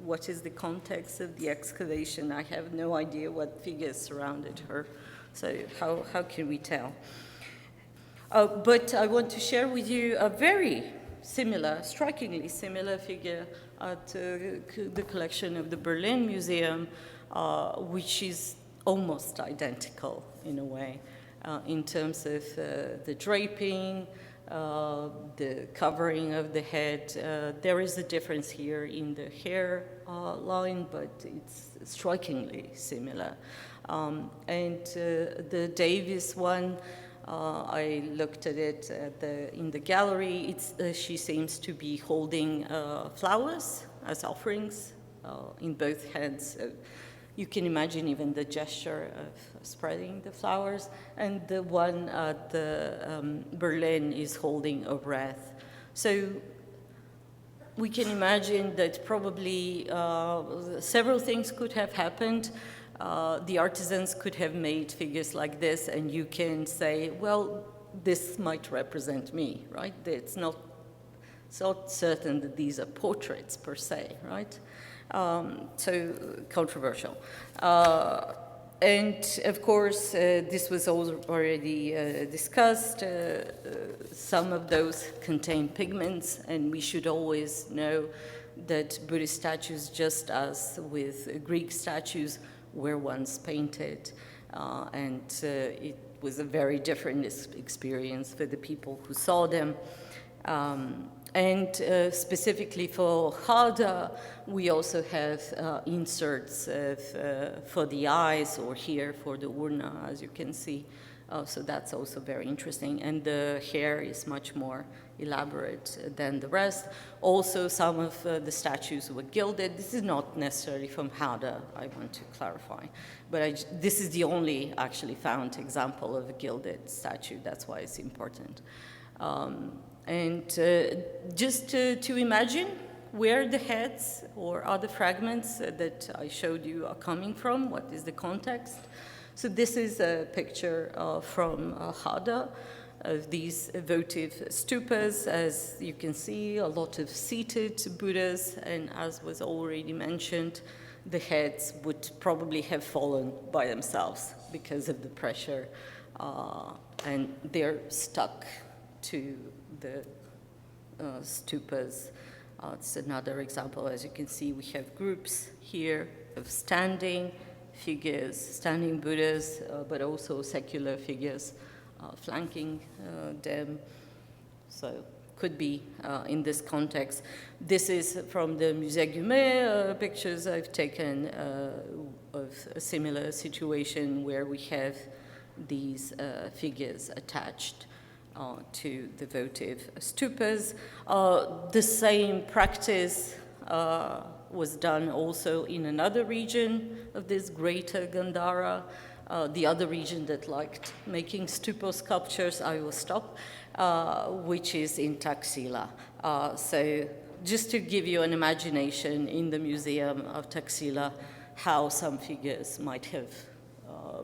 what is the context of the excavation. I have no idea what figures surrounded her. So how can we tell? But I want to share with you a very similar, strikingly similar figure at the collection of the Berlin Museum, which is almost identical in a way. In terms of the draping, the covering of the head. There is a difference here in the hair line, but it's strikingly similar. And the Davis one, I looked at it in the gallery. She seems to be holding flowers as offerings in both hands. You can imagine even the gesture of spreading the flowers. And the one at the Berlin is holding a wreath. So we can imagine that probably several things could have happened. The artisans could have made figures like this, and you can say, well, this might represent me, right? It's not certain that these are portraits per se, right? So controversial. And of course, this was already discussed. Some of those contain pigments, and we should always know that Buddhist statues, just as with Greek statues, were once painted. And it was a very different experience for the people who saw them. And specifically for Hada, we also have inserts for the eyes, or here for the urna, as you can see. So that's also very interesting. And the hair is much more elaborate than the rest. Also, some of the statues were gilded. This is not necessarily from Hada, I want to clarify. But this is the only actually found example of a gilded statue. That's why it's important. And just to imagine where the heads or other fragments that I showed you are coming from, what is the context. So this is a picture from Hada of these votive stupas. As you can see, a lot of seated Buddhas, and as was already mentioned, the heads would probably have fallen by themselves because of the pressure, and they're stuck to the stupas. It's another example. As you can see, we have groups here of standing figures, standing Buddhas, but also secular figures flanking them. So could be in this context. This is from the Musée Guimet pictures I've taken of a similar situation where we have these figures attached to the votive stupas. The same practice was done also in another region of this greater Gandhara. The other region that liked making stupa sculptures, I will stop, which is in Taxila. So just to give you an imagination in the Museum of Taxila, how some figures might have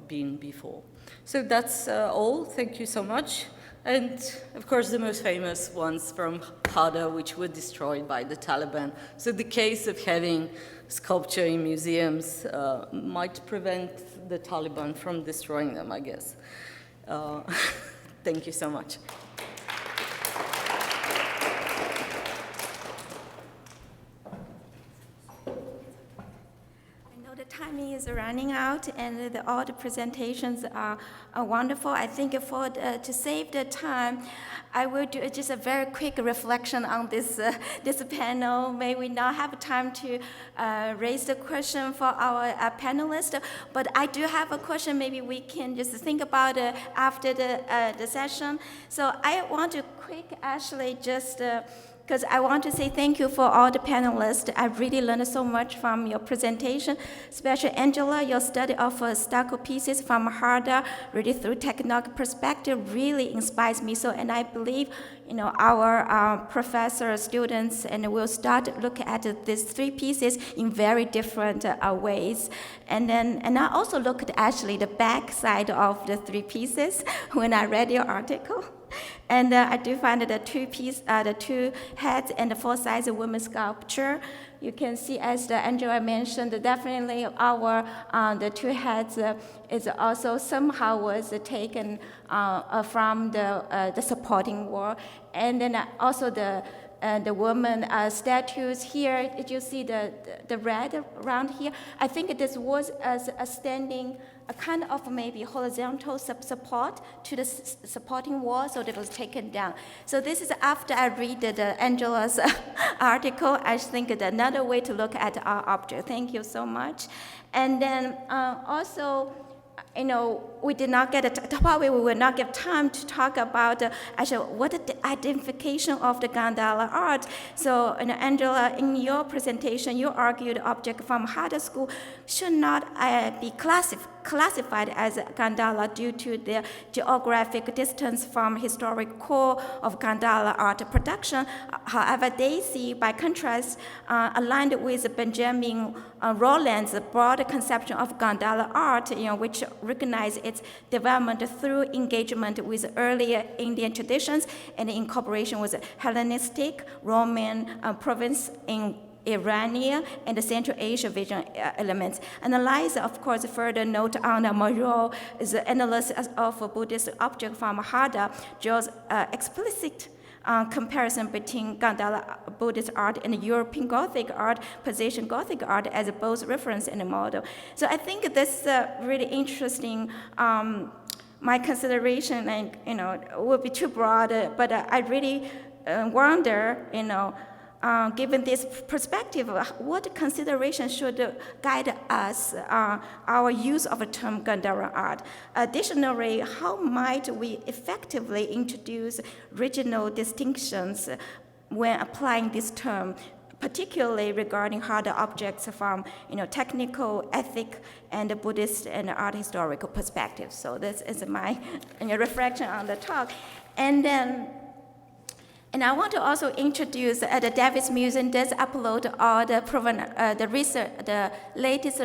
been before. So that's all. Thank you so much. And of course, the most famous ones from Hada, which were destroyed by the Taliban. So the case of having sculpture in museums might prevent the Taliban from destroying them, I guess. Thank you so much. Time is running out, and all the presentations are wonderful. I think to save the time, I will do just a very quick reflection on this panel. May we now have time to raise the question for our panelists, but I do have a question. Maybe we can just think about it after the session. So I want to actually just because I want to say thank you for all the panelists. I really learned so much from your presentation, especially Angela, your study of stucco pieces from Hada, really through technological perspective, really inspires me. So, and I believe, our professors, students, and we'll start look at these three pieces in very different ways. And I also looked at actually the back side of the three pieces when I read your article. And I do find that the two heads and the four sides of women's sculpture. You can see, as Angela mentioned, definitely the two heads is also somehow was taken from the supporting wall, and then also the woman statues here. Did you see the red around here? I think this was a standing, a kind of maybe horizontal support to the supporting wall, so that was taken down. So this is after I read Angela's article. I think that another way to look at our object. Thank you so much. And then also, we did not get probably we will not give time to talk about actually what the identification of the Gandhara art. So, Angela, in your presentation, you argued object from Hada school should not be classified as Gandhara due to their geographic distance from historic core of Gandhara art production. However, Dessie, by contrast, aligned with Benjamin Rolland's broad conception of Gandhara art, which recognized its development through engagement with earlier Indian traditions and in cooperation with Hellenistic, Roman province in Iranian and Central Asia vision elements. And Liza, of course, further note on Malraux is the analysis of Buddhist object from Hada draws explicit comparison between Gandhara Buddhist art and European Gothic art, position Gothic art as both reference and model. So I think this is really interesting. My consideration, and will be too broad, but I really wonder, given this perspective, what consideration should guide us, our use of the term Gandhara art? Additionally, how might we effectively introduce regional distinctions when applying this term, particularly regarding Hada objects from technical, ethic, and Buddhist and art historical perspectives? So this is my reflection on the talk. And I want to also introduce the Davis Museum does upload all the research, the latest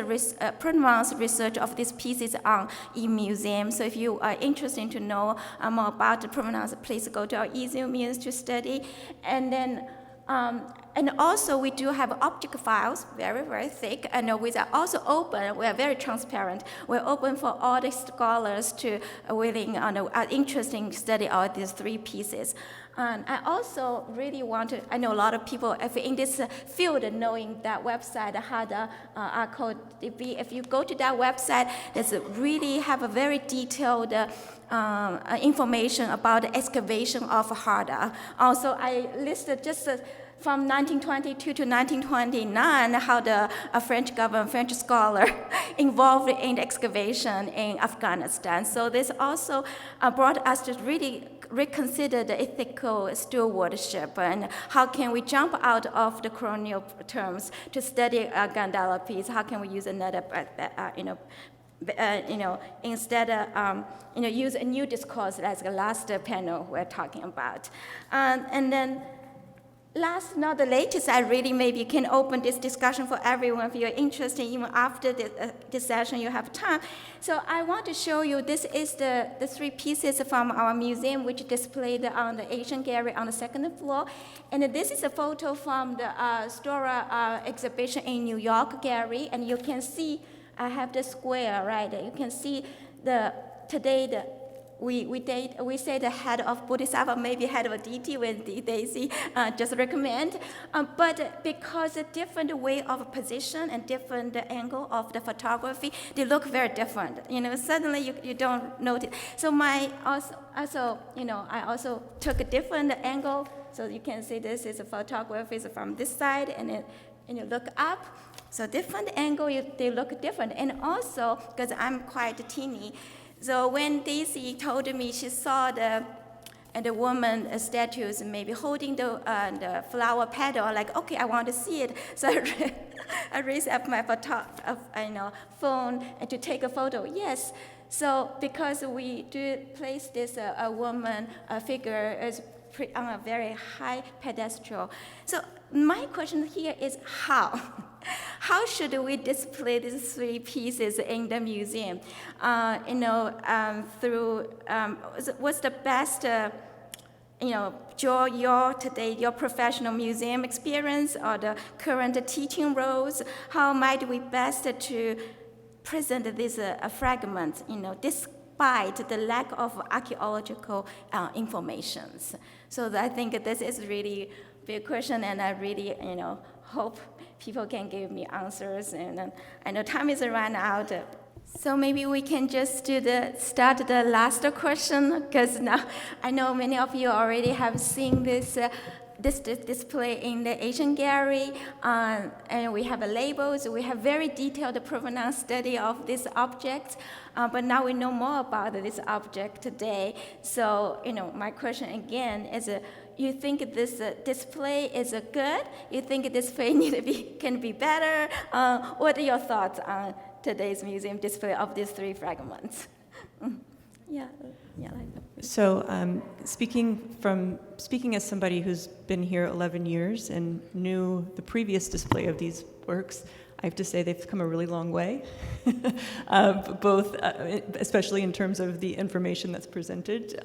provenance research of these pieces on e-museum. So if you are interested to know more about the provenance, please go to our e-museums to study. And then, and also we do have object files, very, very thick, and we are also open, we are very transparent. We're open for all the scholars to willing, interesting study all these three pieces. And I also really want to, I know a lot of people if in this field knowing that website, Hada ArtCode.db, if you go to that website, there's really have a very detailed information about the excavation of Hada. Also, I listed just from 1922 to 1929, how the French government, French scholar involved in the excavation in Afghanistan. So this also brought us to really reconsider the ethical stewardship and how can we jump out of the colonial terms to study Gandhara piece? How can we use another, instead use a new discourse as the last panel we're talking about. And then last, not the latest, I really maybe can open this discussion for everyone if you're interested, even after this session you have time. So I want to show you, this is the 3 pieces from our museum which displayed on the Asian gallery on the 2nd floor. And this is a photo from the Stora exhibition in New York gallery. And you can see, I have the square, right? You can see we say the head of Bodhisattva, maybe head of DT when Dessie just recommend. But because a different way of position and different angle of the photography, they look very different. Suddenly you don't notice. So I also took a different angle. So you can see this is a photography from this side, and you look up. So different angle, they look different. And also, because I'm quite teeny, so when Dessie told me she saw the woman statues maybe holding the flower petal, like, okay, I want to see it. So I raised up my phone and to take a photo. Yes. So because we do place this woman figure is on a very high pedestal. So my question here is how? How should we display these 3 pieces in the museum? What's the best, your professional museum experience or the current teaching roles? How might we best to present these fragments, despite the lack of archaeological informations? So I think this is really a big question, and I really, hope people can give me answers. And I know time is run out. So maybe we can just start the last question, because now I know many of you already have seen this display in the Asian gallery, and we have labels. We have very detailed provenance study of this object, but now we know more about this object today. So, my question again is, you think this display is good? You think display can be better? What are your thoughts on today's museum display of these 3 fragments? Yeah. So speaking as somebody who's been here 11 years and knew the previous display of these works, I have to say they've come a really long way, both, especially in terms of the information that's presented.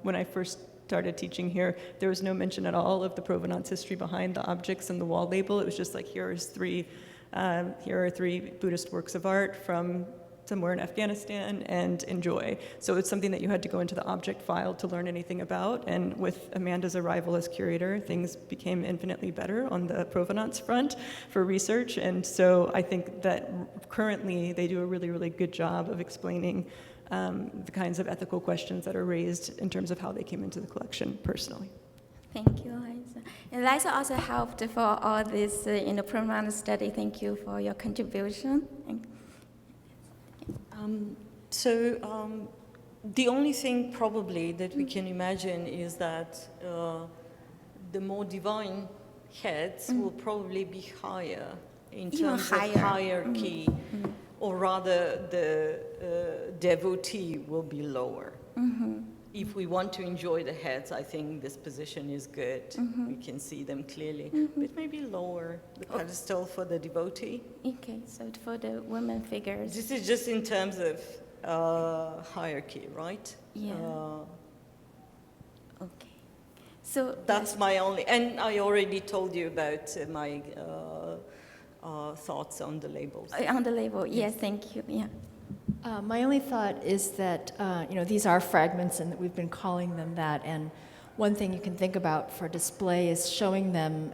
When I first started teaching here, there was no mention at all of the provenance history behind the objects and the wall label. It was just like, here are 3 Buddhist works of art from somewhere in Afghanistan, and enjoy. So it's something that you had to go into the object file to learn anything about. And with Amanda's arrival as curator, things became infinitely better on the provenance front for research. And so I think that currently they do a really, really good job of explaining the kinds of ethical questions that are raised in terms of how they came into the collection personally. Thank you, Liza. And Liza also helped for all this in the provenance study. Thank you for your contribution. The only thing probably that we can imagine is that the more divine heads will probably be higher in terms of hierarchy, or rather the devotee will be lower. If we want to enjoy the heads, I think this position is good. We can see them clearly, but maybe lower the pedestal for the devotee. Okay, so for the women figures. This is just in terms of hierarchy, right? Yeah. Okay. So that's my only, and I already told you about my thoughts on the labels. On the label, yes, thank you. Yeah. My only thought is that, these are fragments and that we've been calling them that. And one thing you can think about for display is showing them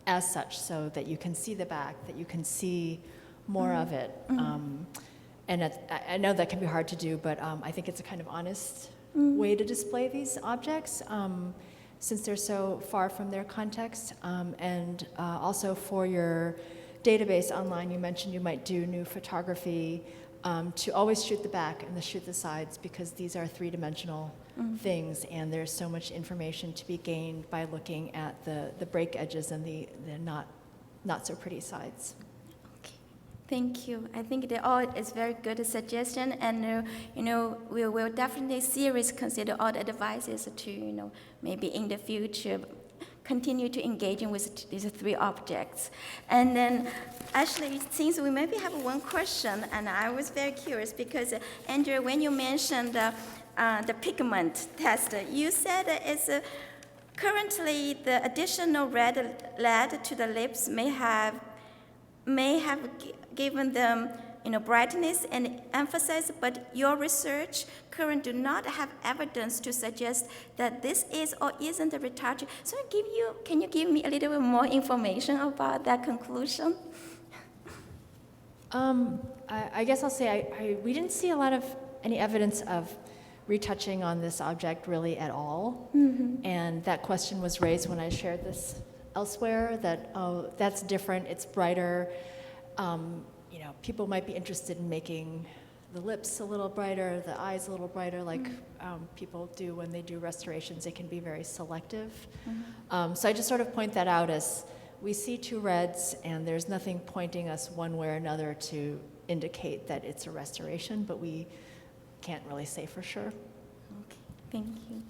as such so that you can see the back, that you can see more of it. And I know that can be hard to do, but I think it's a kind of honest way to display these objects since they're so far from their context. And also for your database online, you mentioned you might do new photography to always shoot the back and shoot the sides, because these are 3-dimensional things, and there's so much information to be gained by looking at the break edges and the not so pretty sides. Thank you. I think they all is very good suggestion, and we will definitely seriously consider all the advices to maybe in the future continue to engaging with these three objects. And then actually, since we maybe have one question, and I was very curious because Andrew, when you mentioned the pigment test, you said it's currently the additional red lead to the lips may have given them brightness and emphasis, but your research currently do not have evidence to suggest that this is or isn't a retouch. So can you give me a little bit more information about that conclusion? I guess I'll say we didn't see a lot of any evidence of retouching on this object really at all. Mm-hmm. And that question was raised when I shared this elsewhere, that, oh, that's different, it's brighter. People might be interested in making the lips a little brighter, the eyes a little brighter, like people do when they do restorations. They can be very selective. Mm-hmm. So I just sort of point that out as we see two reds, and there's nothing pointing us one way or another to indicate that it's a restoration, but we can't really say for sure. Okay, thank you.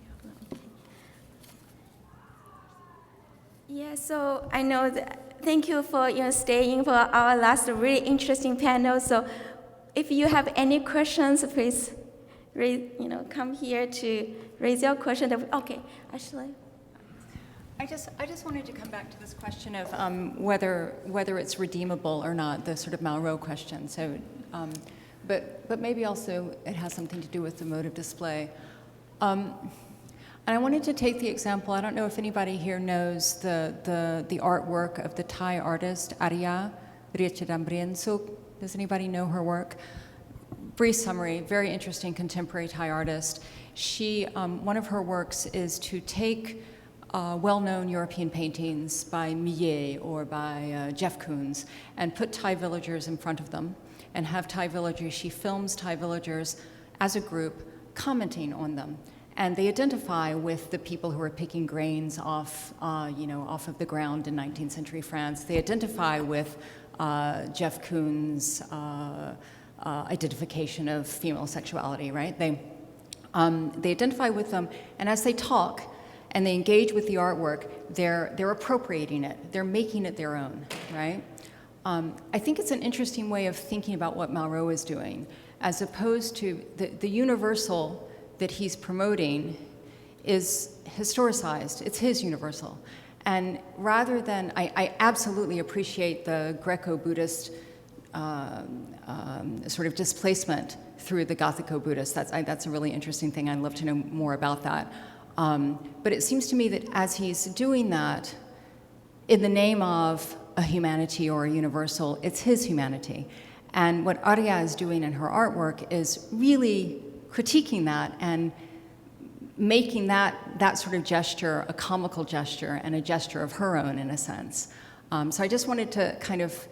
Yeah, so I know that. Thank you for staying for our last really interesting panel. So, if you have any questions, please, come here to raise your question. Okay, Ashley. I just wanted to come back to this question of whether it's redeemable or not, the sort of Malraux question. So, but maybe also it has something to do with the mode of display. And I wanted to take the example, I don't know if anybody here knows the artwork of the Thai artist Arya Richadambrian. So does anybody know her work? Brief summary, very interesting contemporary Thai artist. She, one of her works is to take well-known European paintings by Millet or by Jeff Koons and put Thai villagers in front of them and have Thai villagers, she films Thai villagers as a group commenting on them. And they identify with the people who are picking grains off of the ground in 19th century France. They identify with Jeff Koons' identification of female sexuality, right? They identify with them, and as they talk and they engage with the artwork, they're appropriating it. They're making it their own, right? I think it's an interesting way of thinking about what Malraux is doing, as opposed to the universal that he's promoting is historicized. It's his universal. And rather than, I absolutely appreciate the Greco-Buddhist sort of displacement through the Gothico-Buddhist. That's a really interesting thing. I'd love to know more about that. But it seems to me that as he's doing that, in the name of a humanity or a universal, it's his humanity. And what Arya is doing in her artwork is really critiquing that and making that sort of gesture a comical gesture and a gesture of her own, in a sense. So I just wanted to kind of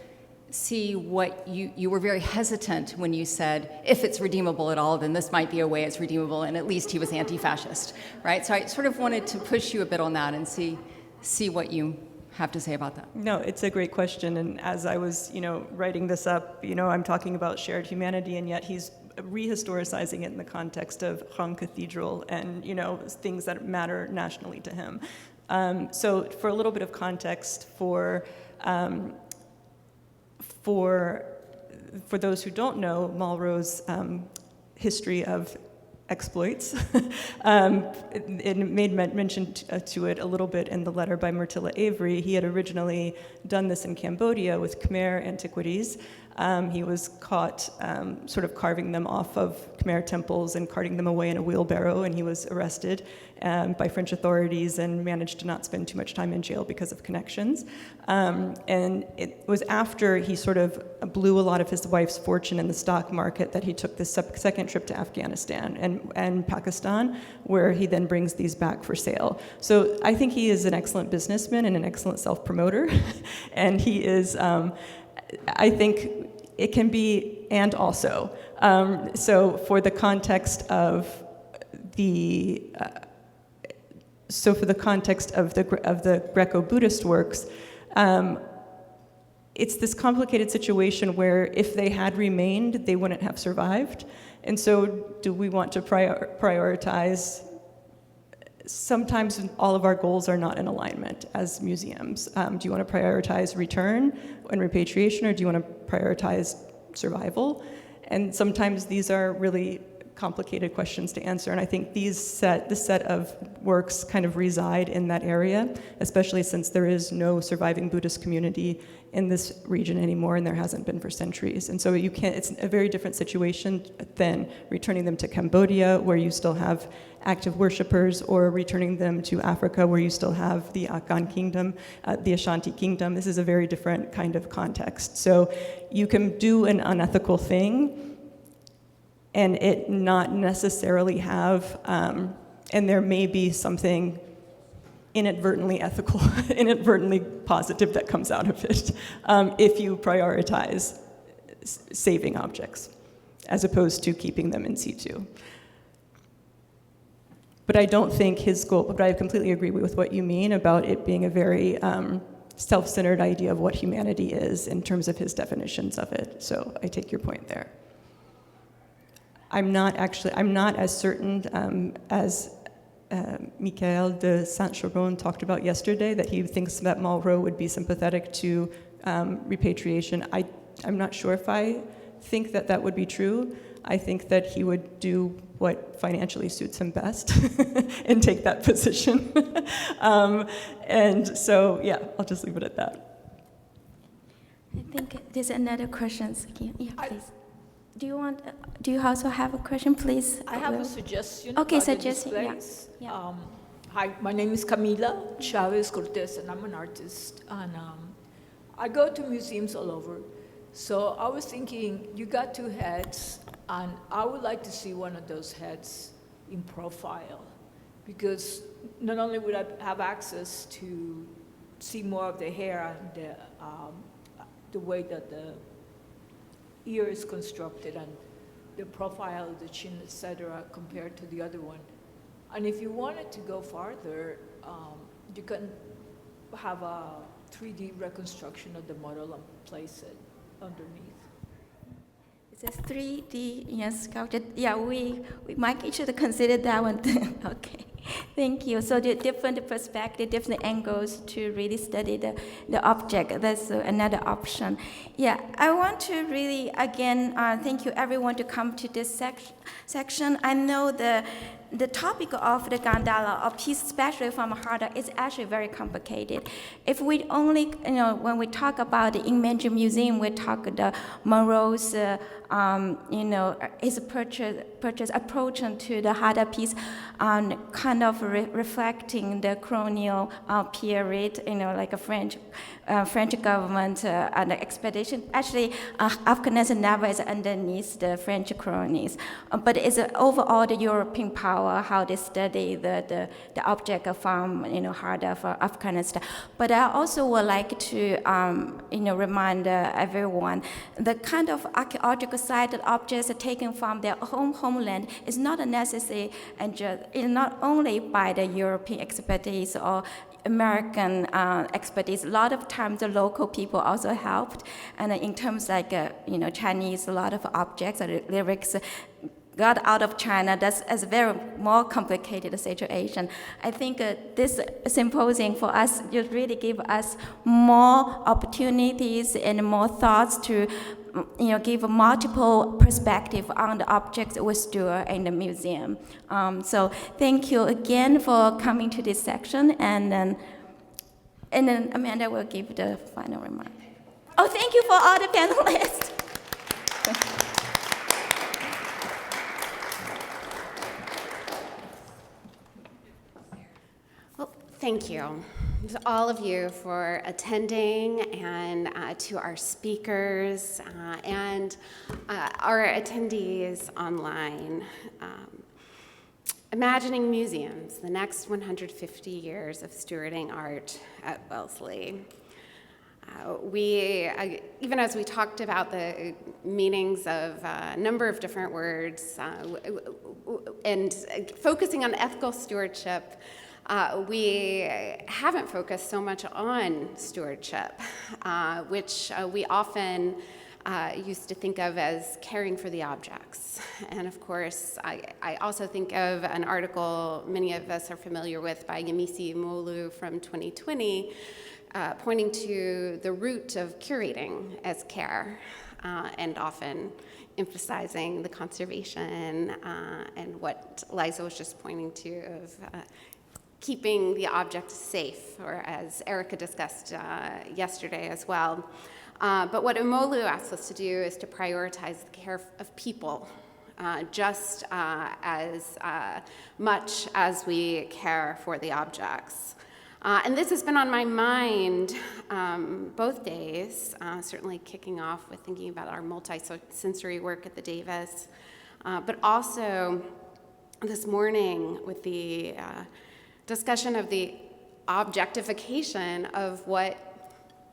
see what you were very hesitant when you said, if it's redeemable at all, then this might be a way it's redeemable, and at least he was anti-fascist, right? So I sort of wanted to push you a bit on that and see what you have to say about that. No, it's a great question, and as I was, writing this up, I'm talking about shared humanity, and yet he's rehistoricizing it in the context of Hong Cathedral and, things that matter nationally to him. So for a little bit of context for those who don't know Malraux's history of exploits, it made mention to it a little bit in the letter by Myrtilla Avery. He had originally done this in Cambodia with Khmer antiquities. He was caught sort of carving them off of Khmer temples and carting them away in a wheelbarrow, and he was arrested by French authorities and managed to not spend too much time in jail because of connections. And it was after he sort of blew a lot of his wife's fortune in the stock market that he took this second trip to Afghanistan and Pakistan, where he then brings these back for sale. So I think he is an excellent businessman and an excellent self-promoter, and he is, I think it can be and also. So for the context of so for the context of the Greco-Buddhist works, it's this complicated situation where if they had remained, they wouldn't have survived. And so do we want to prioritize? Sometimes all of our goals are not in alignment as museums. Do you want to prioritize return and repatriation, or do you want to prioritize survival? And sometimes these are really complicated questions to answer, and I think this set of works kind of reside in that area, especially since there is no surviving Buddhist community in this region anymore, and there hasn't been for centuries. And so it's a very different situation than returning them to Cambodia, where you still have active worshippers, or returning them to Africa, where you still have the Afghan kingdom, the Ashanti kingdom. This is a very different kind of context. So you can do an unethical thing and it not necessarily have, and there may be something inadvertently ethical, inadvertently positive that comes out of it, if you prioritize saving objects as opposed to keeping them in situ. But I don't think his goal, but I completely agree with what you mean about it being a very self-centered idea of what humanity is in terms of his definitions of it. So I take your point there. I'm not as certain as Michael de Saint-Charbon talked about yesterday, that he thinks that Malraux would be sympathetic to repatriation. I'm not sure if I think that would be true. I think that he would do what financially suits him best and take that position. And so, yeah, I'll just leave it at that. I think there's another question. Yeah, please. Do you also have a question, please? I have a suggestion. Okay, about the suggestion, yeah. displays. Yeah. Hi, my name is Camila Chavez Cortez, and I'm an artist. And I go to museums all over. So I was thinking, you got two heads, and I would like to see one of those heads in profile, because not only would I have access to see more of the hair and the way that the ear is constructed and the profile of the chin, etc., compared to the other one. And if you wanted to go farther, you can have a 3D reconstruction of the model and place it underneath. It's a 3D sculpture. Yeah, we might should consider that one. Okay, thank you. So the different perspective, different angles to really study the object. That's another option. Yeah, I want to really, again, thank you everyone to come to this section. I know the topic of the Gandhala, or piece especially from Harda, is actually very complicated. If we only, when we talk about the Invention Museum, we talk the Malraux's, his purchase approach to the Harda piece, kind of reflecting the colonial period, like a French government and the expedition. Actually, Afghanistan never is underneath the French colonies, but it's overall the European power, how they study the object from Harda for Afghanistan. But I also would like to remind everyone the kind of archaeological sited objects taken from their homeland is not necessary, and just not only by the European expertise or American expertise. A lot of times the local people also helped, and in terms like Chinese, a lot of objects or lyrics got out of China. That's a very more complicated situation. I think this symposium for us just really give us more opportunities and more thoughts to give a multiple perspective on the objects we store in the museum. So thank you again for coming to this section, and then Amanda will give the final remark. Oh, thank you for all the panelists. Well, thank you to all of you for attending, and to our speakers and our attendees online. Imagining Museums, the next 150 years of stewarding art at Wellesley. Even as we talked about the meanings of a number of different words, and focusing on ethical stewardship, we haven't focused so much on stewardship, which we often used to think of as caring for the objects. And of course, I also think of an article many of us are familiar with by Yemisi Molu from 2020, pointing to the root of curating as care, and often emphasizing the conservation and what Liza was just pointing to of keeping the object safe, or as Erica discussed yesterday as well. But what Umolu asks us to do is to prioritize the care of people, just as much as we care for the objects. And this has been on my mind both days, certainly kicking off with thinking about our multi-sensory work at the Davis, but also this morning with the discussion of the objectification of what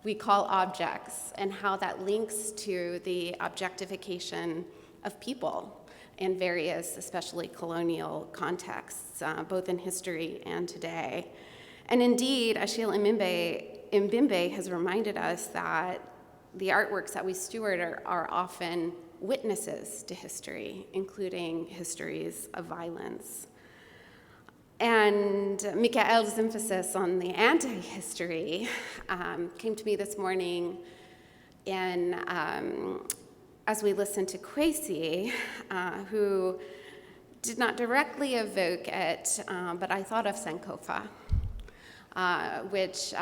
we call objects and how that links to the objectification of people in various, especially colonial contexts, both in history and today. And indeed, Achille Mbembe has reminded us that the artworks that we steward are often witnesses to history, including histories of violence. And Michael's emphasis on the anti-history came to me this morning as we listened to Kwesi, who did not directly evoke it, but I thought of Sankofa, which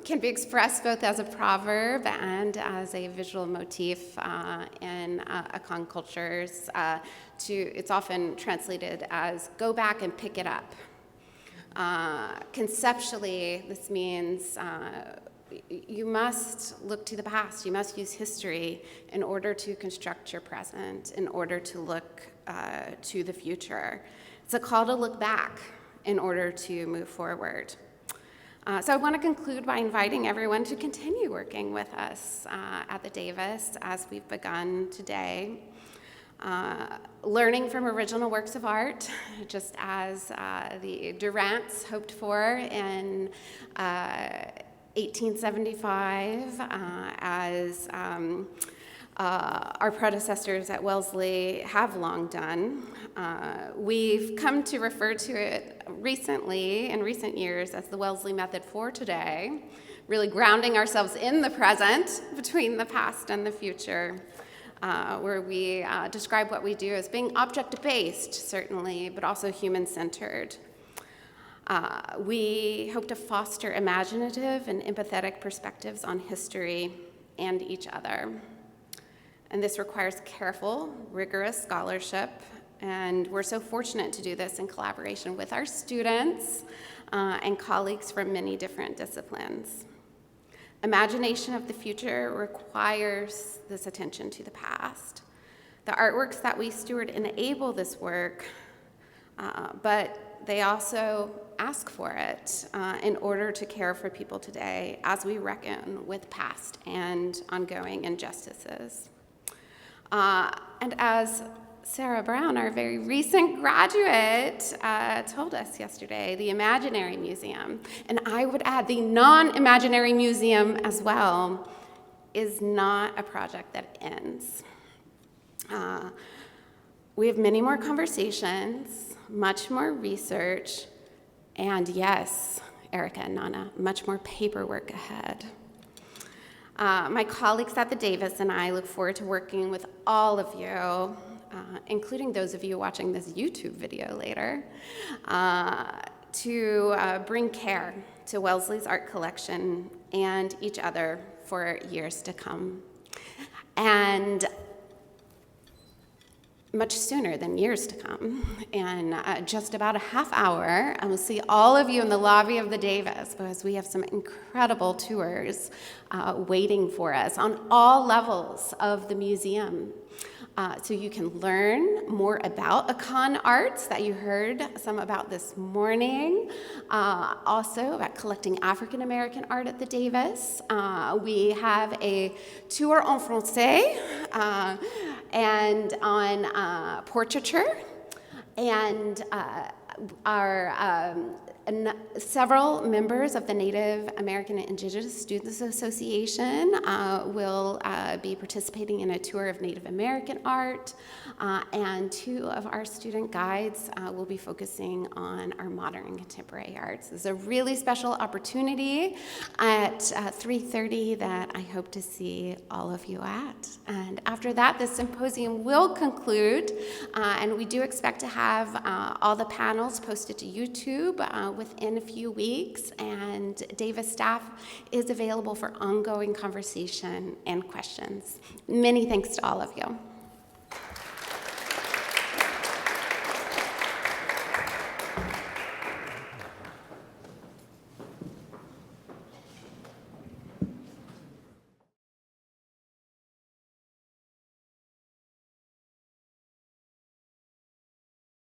can be expressed both as a proverb and as a visual motif in Akan cultures. It's often translated as "go back and pick it up." Conceptually, this means you must look to the past. You must use history in order to construct your present, in order to look to the future. It's a call to look back in order to move forward. So I want to conclude by inviting everyone to continue working with us at the Davis as we've begun today. Learning from original works of art, just as the Durants hoped for in 1875, as our predecessors at Wellesley have long done. We've come to refer to it recently, in recent years, as the Wellesley method for today, really grounding ourselves in the present between the past and the future, where we describe what we do as being object-based, certainly, but also human-centered. We hope to foster imaginative and empathetic perspectives on history and each other. And this requires careful, rigorous scholarship, and we're so fortunate to do this in collaboration with our students and colleagues from many different disciplines. Imagination of the future requires this attention to the past. The artworks that we steward enable this work, but they also ask for it in order to care for people today as we reckon with past and ongoing injustices. And as Sarah Brown, our very recent graduate, told us yesterday, the Imaginary Museum, and I would add the non-imaginary museum as well, is not a project that ends. We have many more conversations, much more research, and yes, Erica and Nana, much more paperwork ahead. My colleagues at the Davis and I look forward to working with all of you, including those of you watching this YouTube video later, to bring care to Wellesley's art collection and each other for years to come. And much sooner than years to come. In just about a half hour, I will see all of you in the lobby of the Davis because we have some incredible tours waiting for us on all levels of the museum. So you can learn more about Akan arts that you heard some about this morning, also about collecting African American art at the Davis. We have a tour en français, and on portraiture, and several members of the Native American and Indigenous Students Association will be participating in a tour of Native American art, and 2 of our student guides will be focusing on our modern and contemporary arts. This is a really special opportunity at 3:30 that I hope to see all of you at. And after that, the symposium will conclude, and we do expect to have all the panels posted to YouTube within a few weeks, and Davis staff is available for ongoing conversation and questions. Many thanks to all of you.